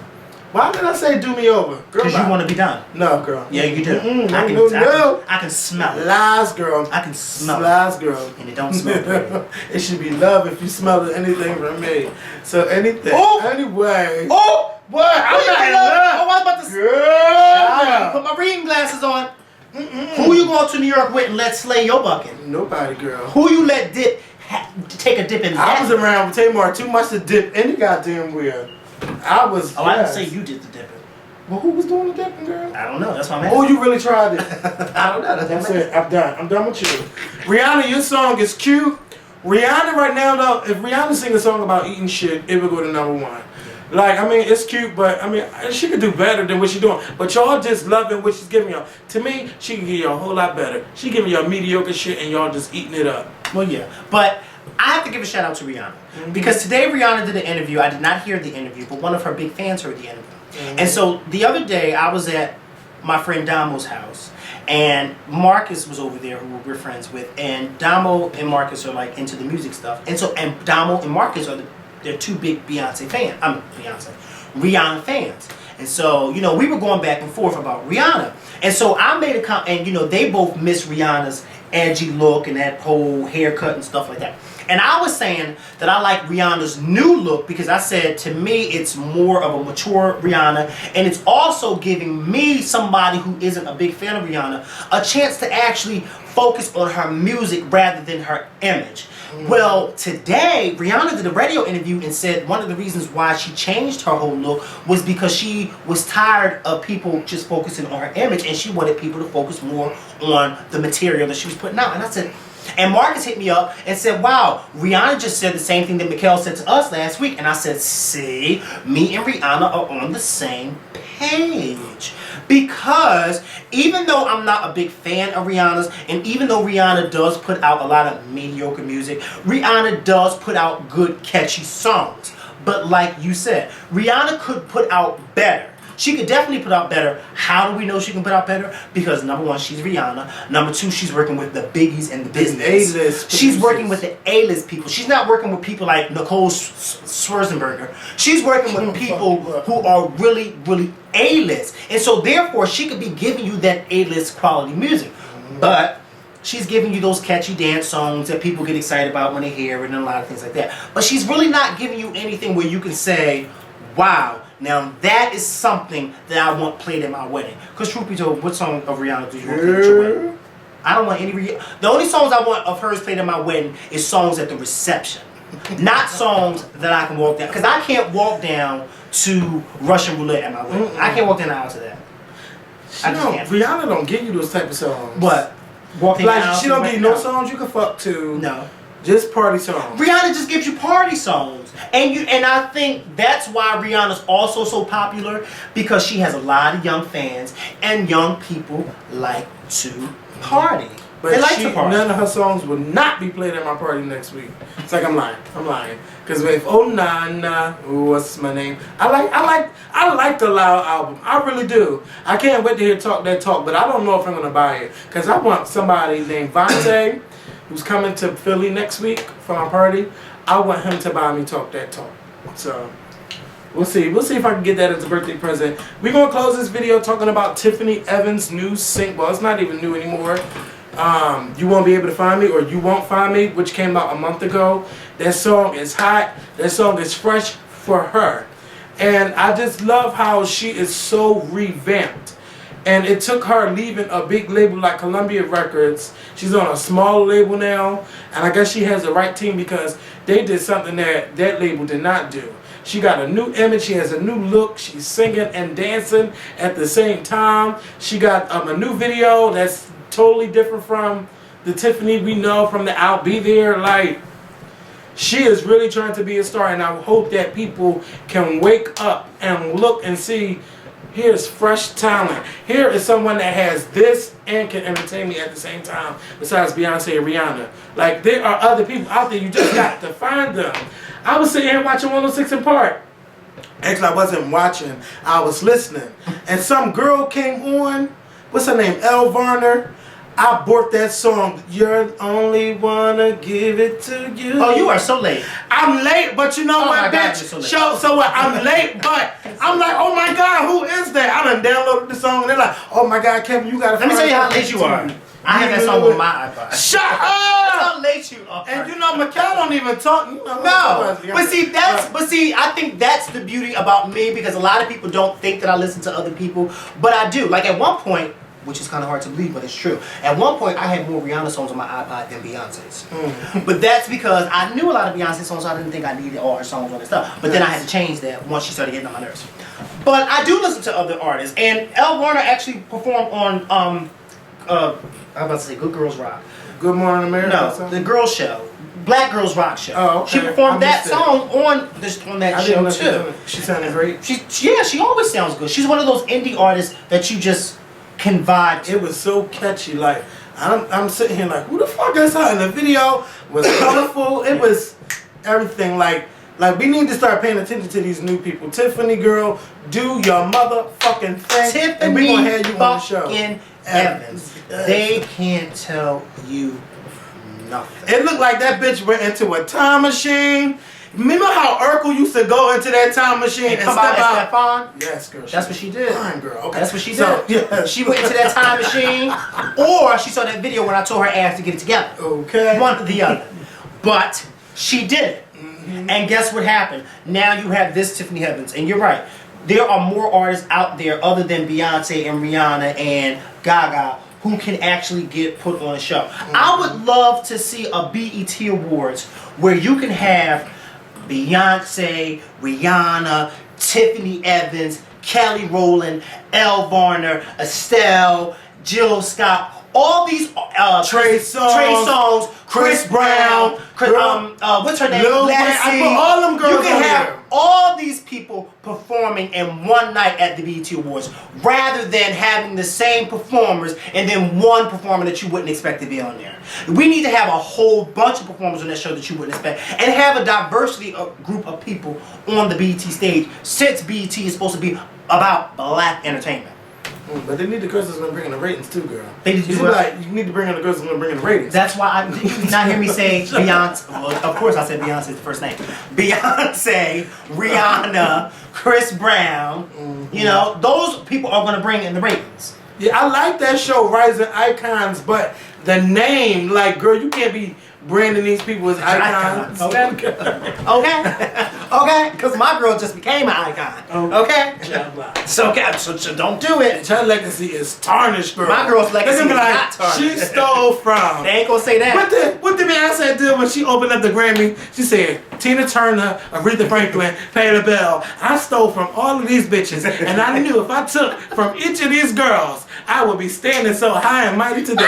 Why did I say do me over? Because you want to be done. No, girl. Yeah, you do. I can smell it. Lies, girl. I can smell Lies, girl. And it don't smell good. It should be love if you smell anything from me. So anything. Oh! Anyway. Oh! What? I'm not in love. Oh, I was about to Girl. put my reading glasses on. Who you going to New York with and let slay your bucket? Nobody, girl. Who you let take a dip in that? I was around with Tamar too much to dip any goddamn where. I was. Oh, I didn't say you did the dipping. Well, who was doing the dipping, girl? I don't know. That's why I'm asking. Oh, you really tried it. I don't know. That's it. I'm done. I'm done with you. Rihanna, your song is cute. Rihanna right now, though, if Rihanna sing a song about eating shit, it would go to #1. Like, I mean, it's cute, but, I mean, she could do better than what she's doing. But y'all just loving what she's giving y'all. To me, she can give you a whole lot better. She giving y'all mediocre shit and y'all just eating it up. Well, yeah. But I have to give a shout out to Rihanna. Because today Rihanna did an interview. I did not hear the interview, but one of her big fans heard the interview. And so the other day, I was at my friend Damo's house. And Marcus was over there, who we're friends with. And Damo and Marcus are like into the music stuff. And Damo and Marcus are they're two big Rihanna fans. And so, you know, we were going back and forth about Rihanna. And so I made a comment, and you know, they both miss Rihanna's edgy look and that whole haircut and stuff like that. And I was saying that I like Rihanna's new look because I said to me it's more of a mature Rihanna, and it's also giving me, somebody who isn't a big fan of Rihanna, a chance to actually focus on her music rather than her image. Well, today Rihanna did a radio interview and said one of the reasons why she changed her whole look was because she was tired of people just focusing on her image, and she wanted people to focus more on the material that she was putting out. And I said, and Marcus hit me up and said, wow, Rihanna just said the same thing that Makael said to us last week. And I said, see, me and Rihanna are on the same page. Because even though I'm not a big fan of Rihanna's, and even though Rihanna does put out a lot of mediocre music, Rihanna does put out good, catchy songs. But like you said, Rihanna could put out better. She could definitely put out better. How do we know she can put out better? Because #1, she's Rihanna. #2, she's working with the biggies and the business. A-list She's working with the A-list people. She's not working with people like Nicole Scherzinger. She's working with people who are really, really A-list. And so therefore, she could be giving you that A-list quality music. But she's giving you those catchy dance songs that people get excited about when they hear it and a lot of things like that. But she's really not giving you anything where you can say, wow, now that is something that I want played at my wedding. Because truth be told, what song of Rihanna do you want played at your wedding? I don't want any the only songs I want of hers played at my wedding is songs at the reception. Not songs that I can walk down. Because I can't walk down to Russian Roulette at my wedding. I can't walk down the aisle to that. I just can't. Rihanna don't give you those type of songs. What? Walking Like, she don't give you no songs you can fuck to. No. Just party songs. Rihanna just gives you party songs. And I think that's why Rihanna's also so popular, because she has a lot of young fans, and young people like to party. But they like to party. None of her songs will not be played at my party next week. It's like I'm lying. Because if what's my name? I like the Loud album. I really do. I can't wait to hear Talk That Talk, but I don't know if I'm gonna buy it. Because I want somebody named Vontae, who's coming to Philly next week for my party. I want him to buy me Talk That Talk. So We'll see. We'll see if I can get that as a birthday present. We're gonna close this video talking about Tiffany Evans' new single. Well, it's not even new anymore. You Won't Be Able to Find Me, or You Won't Find Me, which came out a month ago. That song is hot. That song is fresh for her. And I just love how she is so revamped. And it took her leaving a big label like Columbia Records. She's on a small label now. And I guess she has the right team because they did something that that label did not do. She got a new image. She has a new look. She's singing and dancing at the same time. She got a new video that's totally different from the Tiffany we know from the I'll Be There. Like, she is really trying to be a star, and I hope that people can wake up and look and see, here's fresh talent. Here is someone that has this and can entertain me at the same time, besides Beyonce and Rihanna. Like, there are other people out there. You just got to find them. I was sitting here watching 106 in Park. Actually, I wasn't watching. I was listening. And some girl came on. What's her name? Elle Varner. I bought that song. You're the only one to give it to you. Oh, you are so late. I'm late, but you know what, God, bitch? you're so late. So what? I'm late, but I'm like, oh my God, who is that? I done downloaded the song, and they're like, oh my God, Kevin, you gotta. Let me tell you how late you are. I have that song on my iPod. Shut That's up! how late you are. And you know, Makael don't even talk. You know, No, but see, I think that's the beauty about me, because a lot of people don't think that I listen to other people, but I do. Like at one point, which is kind of hard to believe, but it's true. At one point, I had more Rihanna songs on my iPod than Beyonce's. But that's because I knew a lot of Beyonce songs, so I didn't think I needed all her songs on and stuff. But then I had to change that once she started getting on my nerves. But I do listen to other artists, and Elle Varner actually performed on I'm about to say Good Girls Rock. Good Morning America. No, the Girls Show, Black Girls Rock Show. Oh, okay. She performed that song on that show too. She sounded great. She always sounds good. She's one of those indie artists that you just can vibe to. It was so catchy. Like I'm sitting here like, who the fuck is that? And the video was colorful. It was everything. Like we need to start paying attention to these new people. Tiffany, girl, do your motherfucking thing. Tiffany, and we gonna have you on the show. Evans. They can't tell you nothing. It looked like that bitch went into a time machine. Remember how Urkel used to go into that time machine and come step out? Stefan? Yes, girl. That's what she did. Fine, girl. Okay. That's what she did. So, yeah. She went into that time machine, or she saw that video when I told her ass to get it together. Okay. One or the other. But she did it. And guess what happened? Now you have this Tiffany Evans, and you're right. There are more artists out there other than Beyonce and Rihanna and Gaga who can actually get put on a show. I would love to see a BET Awards where you can have Beyonce, Rihanna, Tiffany Evans, Kelly Rowland, Elle Varner, Estelle, Jill Scott, all these Trey Songz, Chris Brown, what's her name? Lil Wayne. I put all them girls You can on have there. all these people performing in one night at the BET Awards, rather than having the same performers and then one performer that you wouldn't expect to be on there. We need to have a whole bunch of performers on that show that you wouldn't expect, and have a diversity of group of people on the BET stage, since BET is supposed to be about black entertainment. But they need the girls that's gonna bring in the ratings too, girl. They need to do You what? like, you need to bring in the girls that's gonna bring in the ratings. That's why did you not hear me say Beyonce. Well, of course I said Beyonce's the first name. Beyonce, Rihanna, Chris Brown. You know, those people are going to bring in the ratings. Yeah, I like that show, Rising Icons, but the name, like, girl, you can't be branding these people as icons. Okay. Okay. Because my girl just became an icon. Okay. So don't do it. Her legacy is tarnished, girl. My girl's legacy is not tarnished. She stole from. They ain't gonna say that. What did Beyonce do when she opened up the Grammy? She said, Tina Turner, Aretha Franklin, Patti LaBelle. I stole from all of these bitches, and I knew if I took from each of these girls, I would be standing so high and mighty today.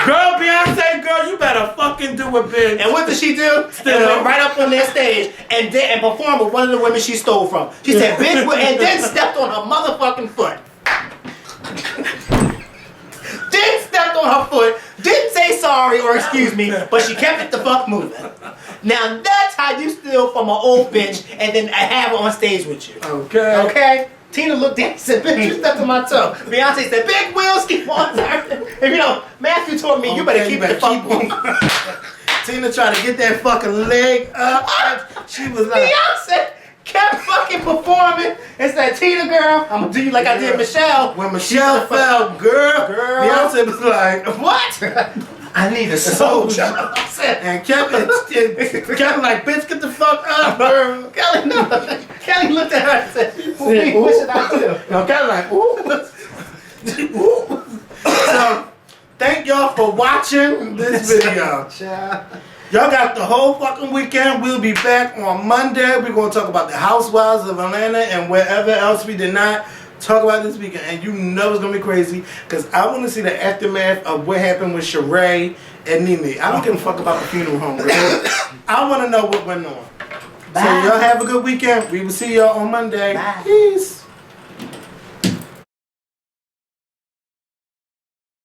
Girl, Beyonce, girl, you better fucking do it, bitch. And what did she do? Still went right up on that stage and performed with one of the women she stole from. She said, bitch, and then stepped on her motherfucking foot. Then stepped on her foot, didn't say sorry or excuse me, but she kept it the fuck moving. Now that's how you steal from an old bitch and then have her on stage with you. Okay? Tina looked at and said, bitch, you stepped on my toe. Beyonce said, big wheels keep on turning. If you know, Matthew told me, you better keep the fuck moving. Tina tried to get that fucking leg up. She was like, Beyonce, kept fucking performing. It's that Tina girl. I'm gonna do you like I did Michelle. When Michelle fell, girl, Beyonce was like, What? I need a soldier. and Kevin like, bitch, get the fuck up, girl. Kelly, no. Kelly looked at her and said, what should I do? No, Kevin like, ooh. Ooh. So, thank y'all for watching this video. Y'all got the whole fucking weekend. We'll be back on Monday. We're going to talk about the Housewives of Atlanta and wherever else we did not talk about this weekend. And you know it's going to be crazy because I want to see the aftermath of what happened with Sheree and Nene. I don't give a fuck about the funeral home. I want to know what went on. Bye. So y'all have a good weekend. We will see y'all on Monday. Bye. Peace.